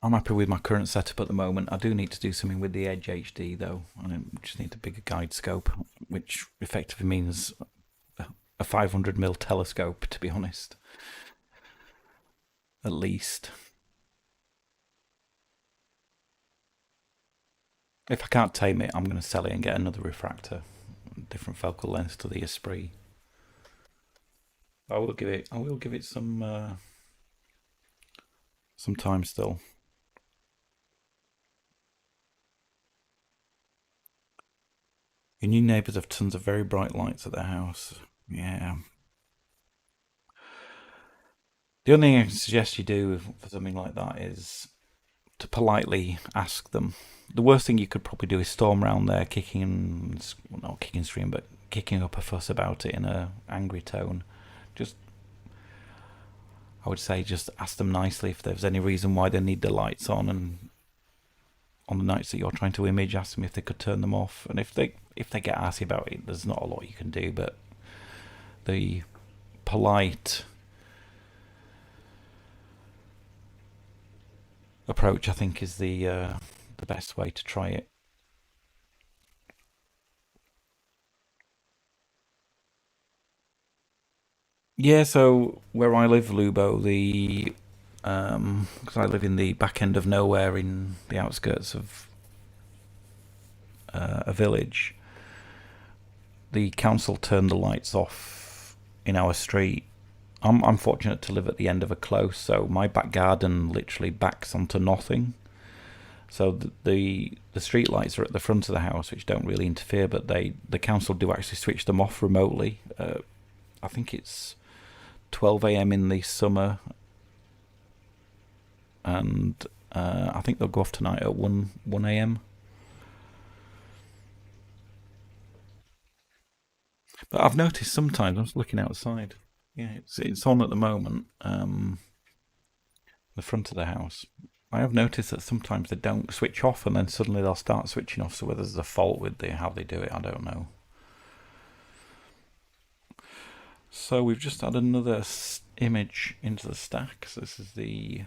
A: I'm happy with my current setup at the moment. I do need to do something with the Edge HD though. I just need a bigger guide scope, which effectively means a 500mm telescope, to be honest, at least. If I can't tame it, I'm going to sell it and get another refractor, different focal length to the Esprit. I will give it some time still. Your new neighbours have tons of very bright lights at their house. Yeah. The only thing I suggest you do for something like that is to politely ask them. The worst thing you could probably do is storm around there kicking, well, not kicking scream, but kicking up a fuss about it in a angry tone. Just, I would say, just ask them nicely if there's any reason why they need the lights on, and on the nights that you're trying to image, ask them if they could turn them off. And if they get arsy about it, there's not a lot you can do. But the polite approach, I think, is the best way to try it. Yeah, so where I live, Lubo, the because I live in the back end of nowhere in the outskirts of a village, the council turned the lights off in our street. I'm fortunate to live at the end of a close, so my back garden literally backs onto nothing. So the street lights are at the front of the house, which don't really interfere, but the council do actually switch them off remotely. I think it's 12 a.m. in the summer, and I think they'll go off tonight at one a.m. But I've noticed sometimes I'm just looking outside. Yeah, it's on at the moment. The front of the house. I have noticed that sometimes they don't switch off, and then suddenly they'll start switching off. So whether there's a fault with how they do it, I don't know. So we've just had another image into the stack. So this is the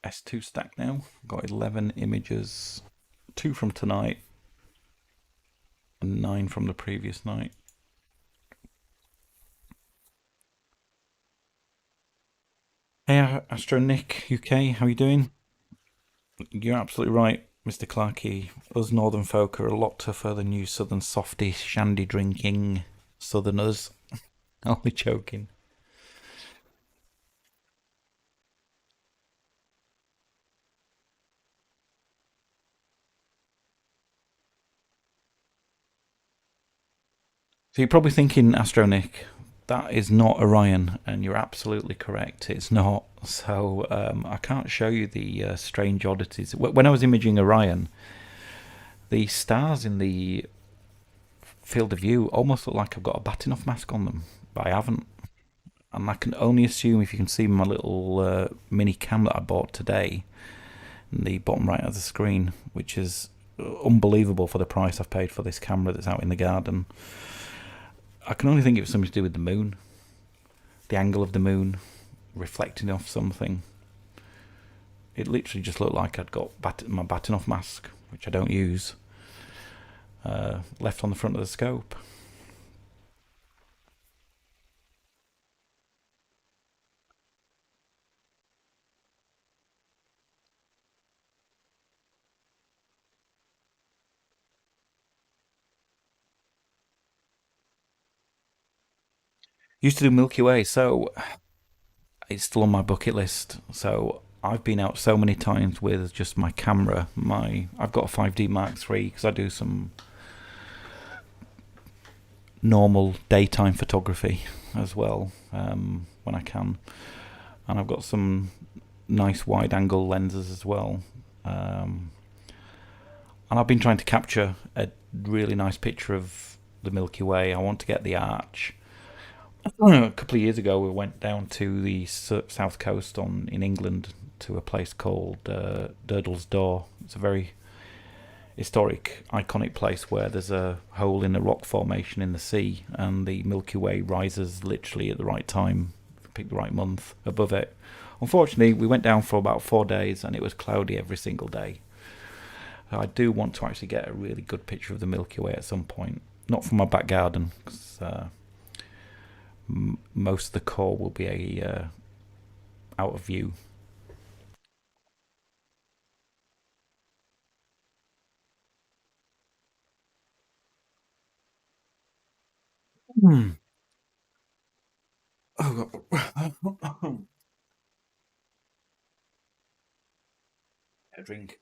A: S2 stack now. Got 11 images, 2 from tonight and 9 from the previous night. Hey, Astro Nick UK, how are you doing? You're absolutely right, Mr. Clarkey. Us northern folk are a lot tougher than you southern softy, shandy drinking southerners. Only joking. So you're probably thinking, Astronic, that is not Orion, and you're absolutely correct. It's not. So I can't show you the strange oddities. When I was imaging Orion, the stars in the field of view almost look like I've got a batting off mask on them, but I haven't. And I can only assume if you can see my little mini cam that I bought today in the bottom right of the screen, which is unbelievable for the price I've paid for this camera that's out in the garden. I can only think it was something to do with the moon, the angle of the moon reflecting off something. It literally just looked like I'd got my batting off mask, which I don't use, left on the front of the scope. Used to do Milky Way, so it's still on my bucket list. So I've been out so many times with just my camera. I've got a 5D Mark III because I do some normal daytime photography as well when I can, and I've got some nice wide angle lenses as well. Um, and I've been trying to capture a really nice picture of the Milky Way. I want to get the arch. A couple of years ago, we went down to the south coast in England to a place called Durdle's Door. It's a very historic, iconic place where there's a hole in a rock formation in the sea, and the Milky Way rises literally at the right time, pick the right month above it. Unfortunately, we went down for about 4 days, and it was cloudy every single day. So I do want to actually get a really good picture of the Milky Way at some point. Not from my back garden, because most of the core will be out of view. Hmm. Oh, a drink.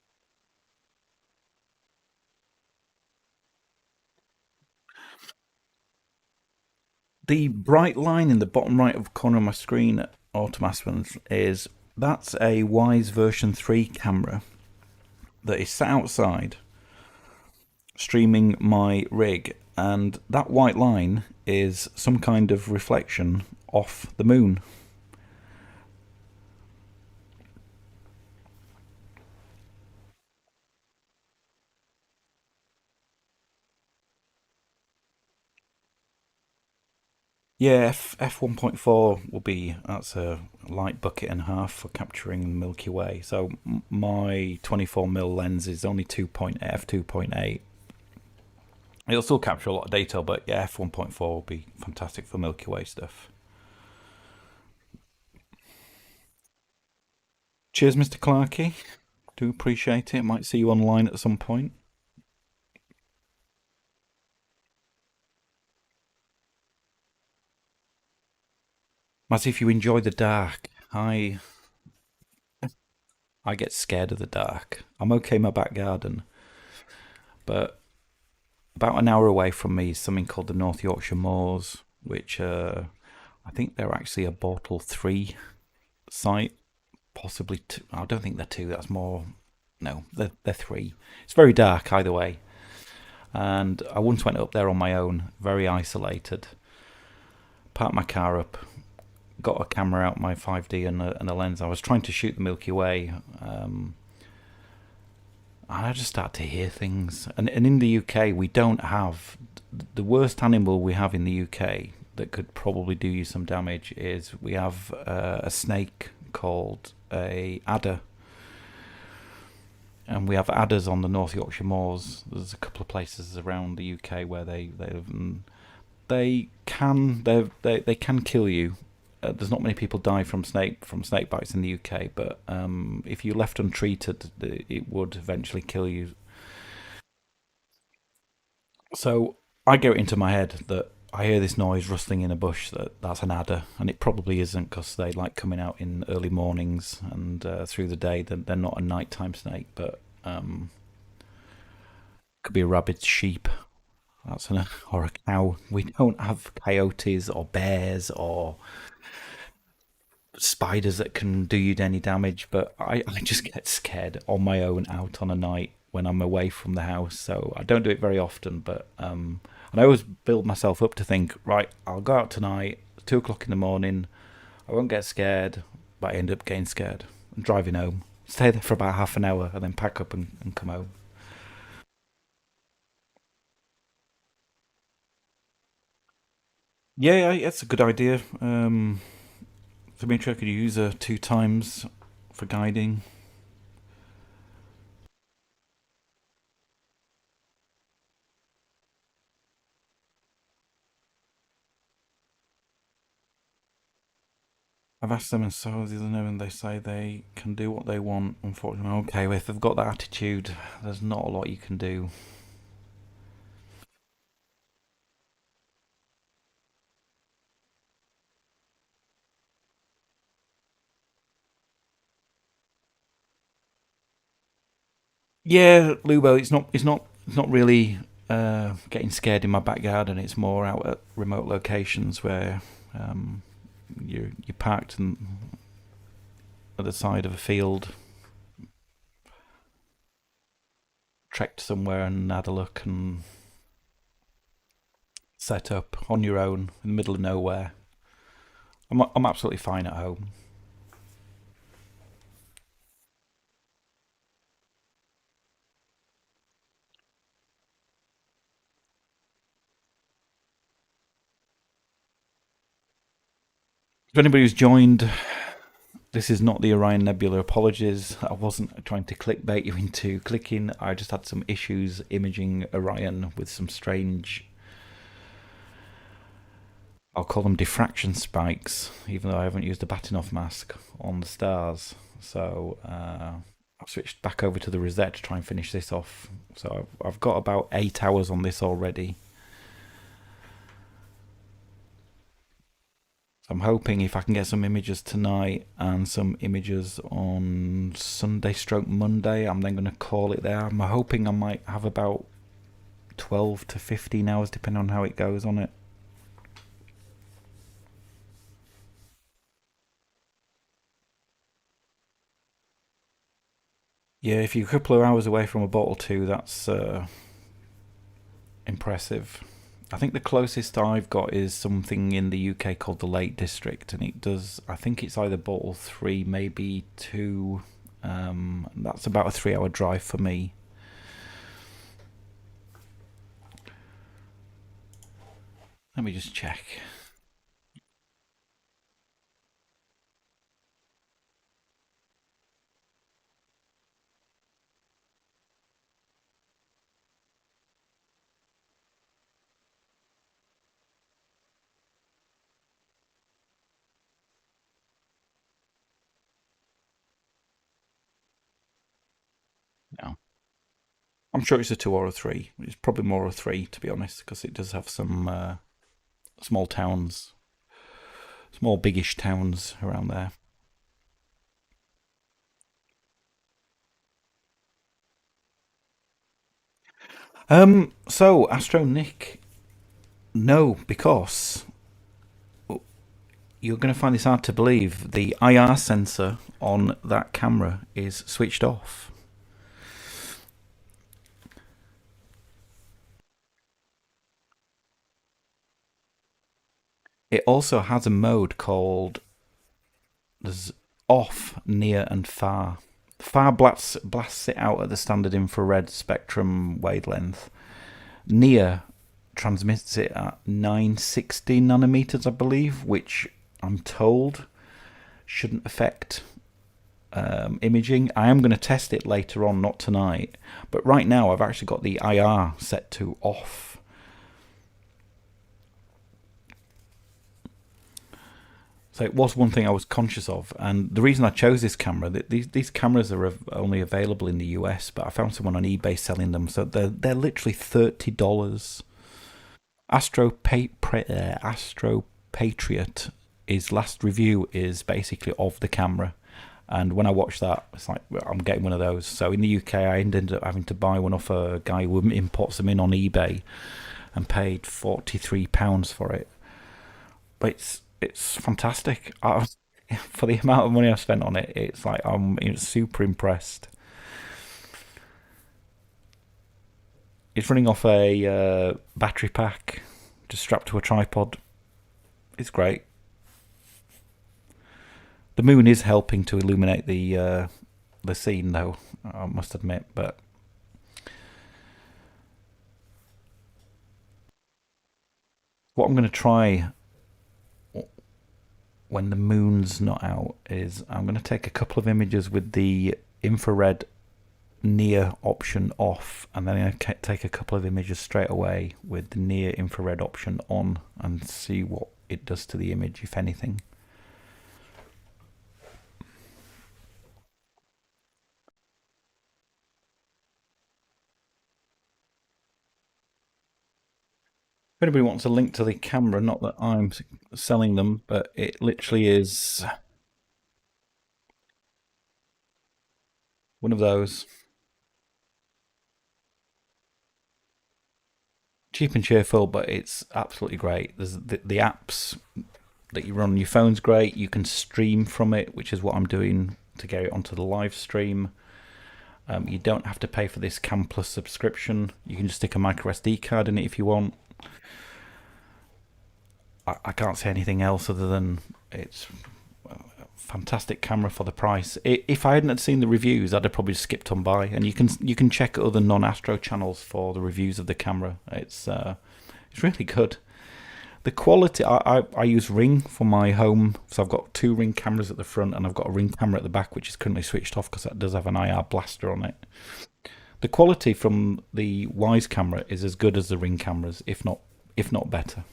A: The bright line in the bottom right of corner of my screen, Automaspens, is that's a Wise version 3 camera that is sat outside streaming my rig, and that white line is some kind of reflection off the moon. Yeah, f1.4 will be that's a light bucket and a half for capturing the Milky Way. So my 24 mm lens is only 2.8 f2.8. It'll still capture a lot of detail, but yeah, f1.4 will be fantastic for Milky Way stuff. Cheers, Mr. Clarkey. Do appreciate it. Might see you online at some point. As if you enjoy the dark. I get scared of the dark. I'm okay in my back garden, but about an hour away from me is something called the North Yorkshire Moors, which I think they're actually a Bortle 3 site, possibly two. I don't think they're two. That's more. No, they're three. It's very dark either way. And I once went up there on my own, very isolated. Parked my car up, got a camera out, my 5D and a lens. I was trying to shoot the Milky Way, and I just start to hear things. And in the UK, we don't have the worst animal we have in the UK that could probably do you some damage. Is we have a snake called a adder, and we have adders on the North Yorkshire Moors. There's a couple of places around the UK where they can kill you. There's not many people die from snake bites in the UK, but if you left untreated, it would eventually kill you. So I get it into my head that I hear this noise rustling in a bush. That's an adder, and it probably isn't because they like coming out in early mornings and through the day. They're not a nighttime snake, but could be a rabid sheep. Or a cow. We don't have coyotes or bears or spiders that can do you any damage, but I just get scared on my own out on a night when I'm away from the house. So I don't do it very often, but and I always build myself up to think, right, I'll go out tonight, 2 o'clock in the morning, I won't get scared, but I end up getting scared and driving home. Stay there for about half an hour and then pack up and come home. Yeah, yeah, that's a good idea. Dimitri, I could use 2 times for guiding. I've asked them and so the other know, and they say they can do what they want. Unfortunately, okay, well, if they've got that attitude, there's not a lot you can do. Yeah, Lubo, it's not really getting scared in my back garden. It's more out at remote locations where um, you're parked at the side of a field, trekked somewhere and had a look and set up on your own in the middle of nowhere. I'm absolutely fine at home. If anybody who's joined, this is not the Orion Nebula. Apologies. I wasn't trying to clickbait you into clicking. I just had some issues imaging Orion with some strange, I'll call them diffraction spikes, even though I haven't used a Batinoff mask on the stars. So I've switched back over to the Rosette to try and finish this off. So I've got about 8 hours on this already. I'm hoping if I can get some images tonight and some images on Sunday stroke Monday, I'm then going to call it there. I'm hoping I might have about 12 to 15 hours depending on how it goes on it. Yeah, if you're a couple of hours away from a bottle two, that's impressive. I think the closest I've got is something in the UK called the Lake District, and it does. I think it's either bottle three, maybe two. That's about a 3 hour drive for me. Let me just check. I'm sure it's a 2 or a 3. It's probably more a 3, to be honest, because it does have some small towns, small biggish towns around there. So Astro Nick, no, because you're going to find this hard to believe. The IR sensor on that camera is switched off. It also has a mode called off, near, and far. Far blasts it out at the standard infrared spectrum wavelength. Near transmits it at 960 nanometers, I believe, which I'm told shouldn't affect imaging. I am going to test it later on, not tonight. But right now, I've actually got the IR set to off. So it was one thing I was conscious of, and the reason I chose this camera, that these cameras are only available in the US, but I found someone on eBay selling them, so they're literally $30. Astro Patriot, his last review is basically of the camera, and when I watched that, it's like, well, I'm getting one of those. So in the UK, I ended up having to buy one off a guy who imports them in on eBay, and paid £43 for it. But it's fantastic. For the amount of money I've spent on it, it's like I'm super impressed. It's running off a battery pack, just strapped to a tripod. It's great. The moon is helping to illuminate the scene, though, I must admit. But what I'm going to try when the moon's not out is I'm going to take a couple of images with the infrared near option off, and then I take a couple of images straight away with the near infrared option on and see what it does to the image, if anything. If anybody wants a link to the camera, not that I'm selling them, but it literally is one of those. Cheap and cheerful, but it's absolutely great. There's the apps that you run on your phone's great. You can stream from it, which is what I'm doing to get it onto the live stream. You don't have to pay for this Cam Plus subscription. You can just stick a micro SD card in it if you want. I can't say anything else other than it's a fantastic camera for the price. If I hadn't seen the reviews, I'd have probably skipped on by. And you can check other non-Astro channels for the reviews of the camera. It's really good. The quality, I use Ring for my home, so I've got two Ring cameras at the front, and I've got a Ring camera at the back, which is currently switched off because that does have an IR blaster on it. The quality from the Wise camera is as good as the Ring cameras, if not better.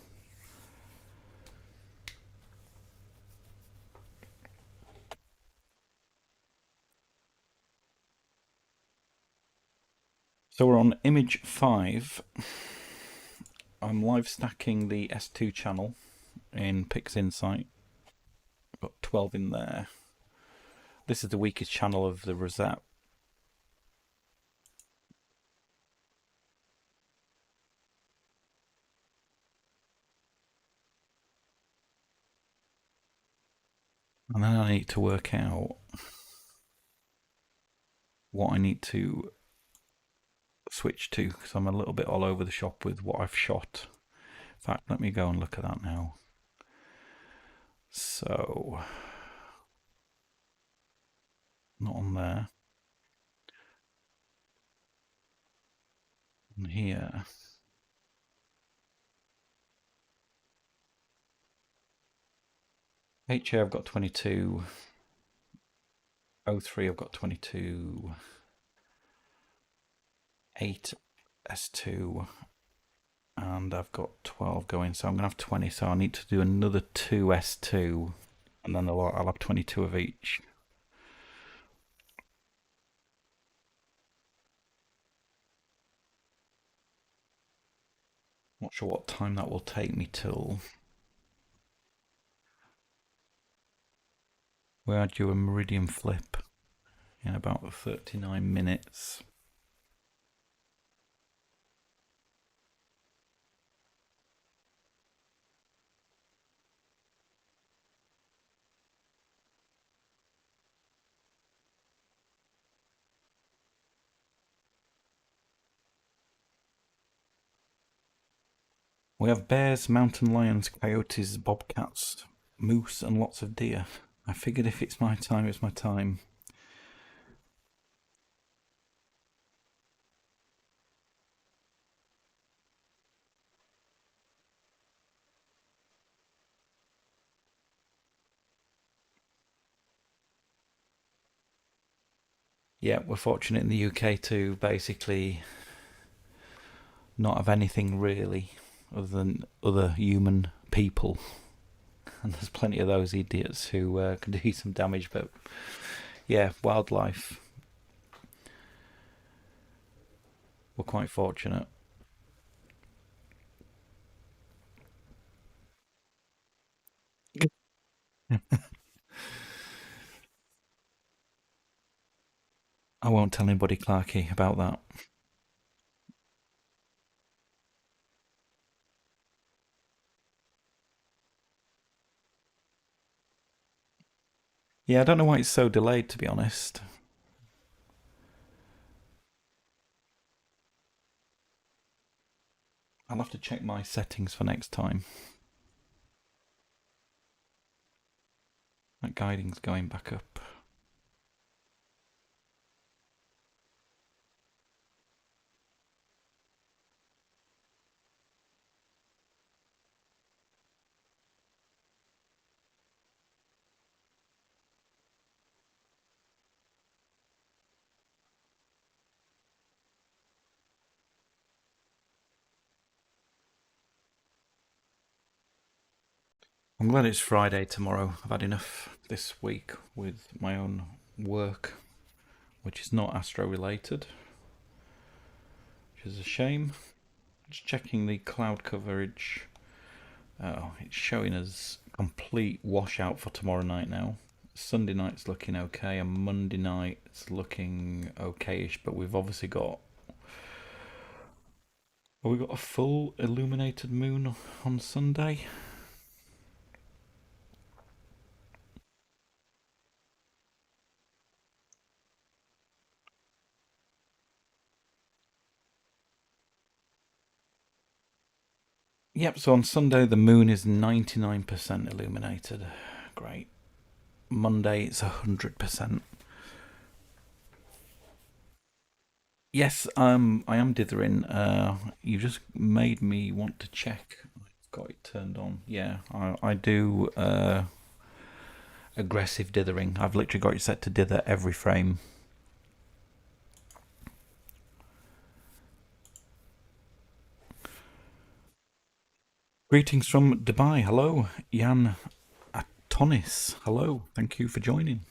A: So we're on image 5. I'm live stacking the S2 channel in PixInsight. Got 12 in there. This is the weakest channel of the Rosette. And then I need to work out what I need to switch to, because I'm a little bit all over the shop with what I've shot. In fact, let me go and look at that now. So, not on there. On here. HA I've got 22. O3 I've got 22. 8 S2. And I've got 12 going, so I'm going to have 20. So I need to do another 2 S2. And then I'll have 22 of each. Not sure what time that will take me till. We'll do a meridian flip in about 39 minutes. We have bears, mountain lions, coyotes, bobcats, moose, and lots of deer. I figured if it's my time, it's my time. Yeah, we're fortunate in the UK to basically not have anything really other than other human people. And there's plenty of those idiots who can do some damage, but yeah, wildlife, we're quite fortunate. I won't tell anybody, Clarky, about that. Yeah, I don't know why it's so delayed, to be honest. I'll have to check my settings for next time. That guiding's going back up. I'm glad it's Friday tomorrow. I've had enough this week with my own work, which is not astro related, which is a shame. Just checking the cloud coverage. Oh, it's showing us complete washout for tomorrow night now. Sunday night's looking okay, and Monday night's looking okayish, but we've obviously got. Have we got a full illuminated moon on Sunday? Yep, so on Sunday the moon is 99% illuminated. Great. Monday it's 100%. Yes, I am dithering. You just made me want to check. I've got it turned on. Yeah, I do aggressive dithering. I've literally got it set to dither every frame. Greetings from Dubai. Hello, Jan Atonis. Hello, thank you for joining.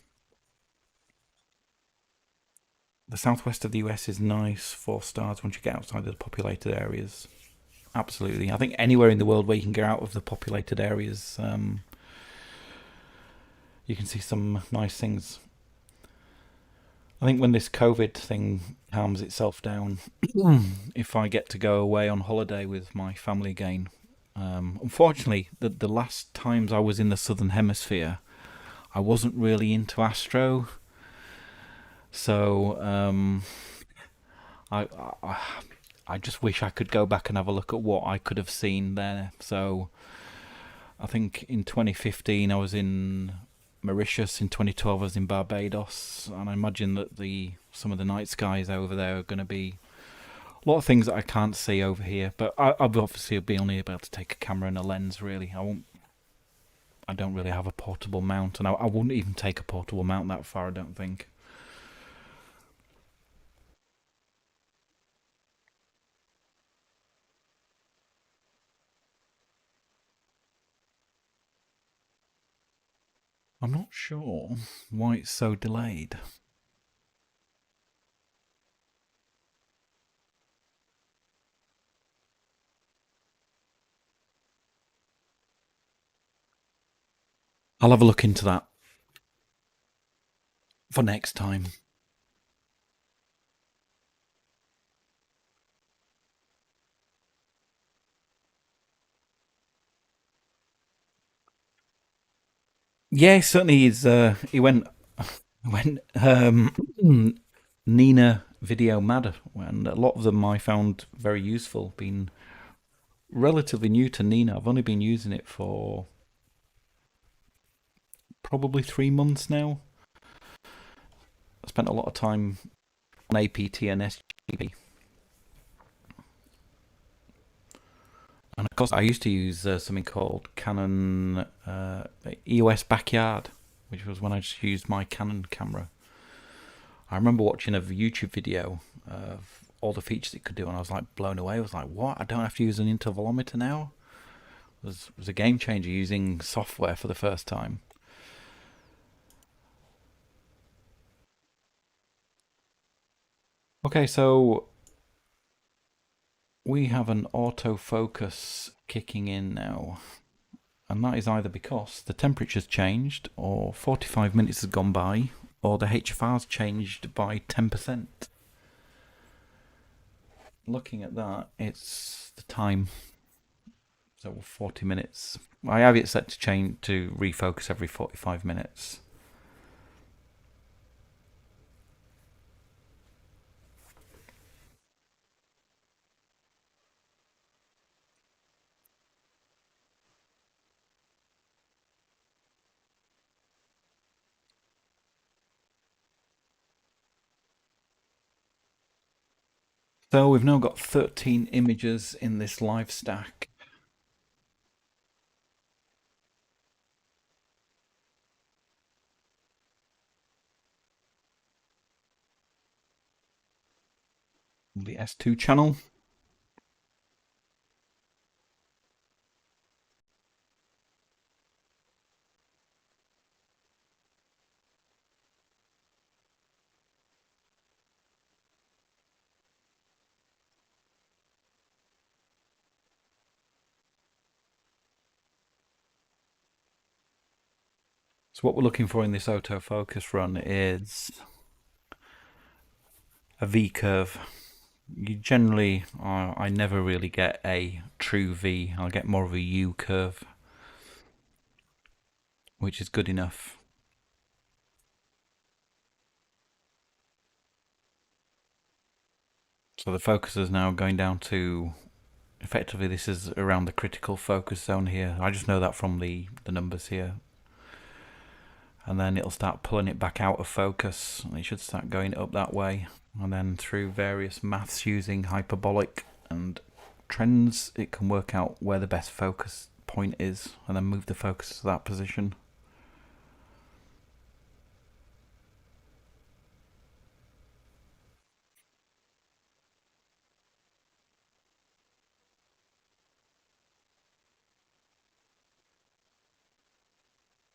A: The southwest of the US is nice, 4 stars once you get outside of the populated areas. Absolutely. I think anywhere in the world where you can get out of the populated areas, you can see some nice things. I think when this COVID thing calms itself down, if I get to go away on holiday with my family again, unfortunately, the last times I was in the southern hemisphere, I wasn't really into astro, so I, I I just wish I could go back and have a look at what I could have seen there. So I think in 2015 I was in Mauritius, in 2012 I was in Barbados, and I imagine that the some of the night skies over there are going to be a lot of things that I can't see over here. But I'll obviously be only able to take a camera and a lens. Really, I won't. I don't really have a portable mount, and I wouldn't even take a portable mount that far. I don't think. I'm not sure why it's so delayed. I'll have a look into that for next time. Yeah, certainly he went Nina video mad, and a lot of them I found very useful. Been relatively new to Nina. I've only been using it for probably 3 months now. I spent a lot of time on APT and SGP. And of course, I used to use something called Canon EOS Backyard, which was when I just used my Canon camera. I remember watching a YouTube video of all the features it could do, and I was like blown away. I was like, "What? I don't have to use an intervalometer now?" It was a game changer using software for the first time. Okay, so we have an autofocus kicking in now. And that is either because the temperature's changed, or 45 minutes has gone by, or the HFR's changed by 10%. Looking at that, it's the time. So 40 minutes. I have it set to change to refocus every 45 minutes. So we've now got 13 images in this live stack. The S2 channel. So what we're looking for in this autofocus run is a V curve. You generally, I never really get a true V. I'll get more of a U curve, which is good enough. So the focus is now going down to, effectively this is around the critical focus zone here. I just know that from the numbers here. And then it'll start pulling it back out of focus. And it should start going up that way. And then through various maths using hyperbolic and trends, it can work out where the best focus point is and then move the focus to that position.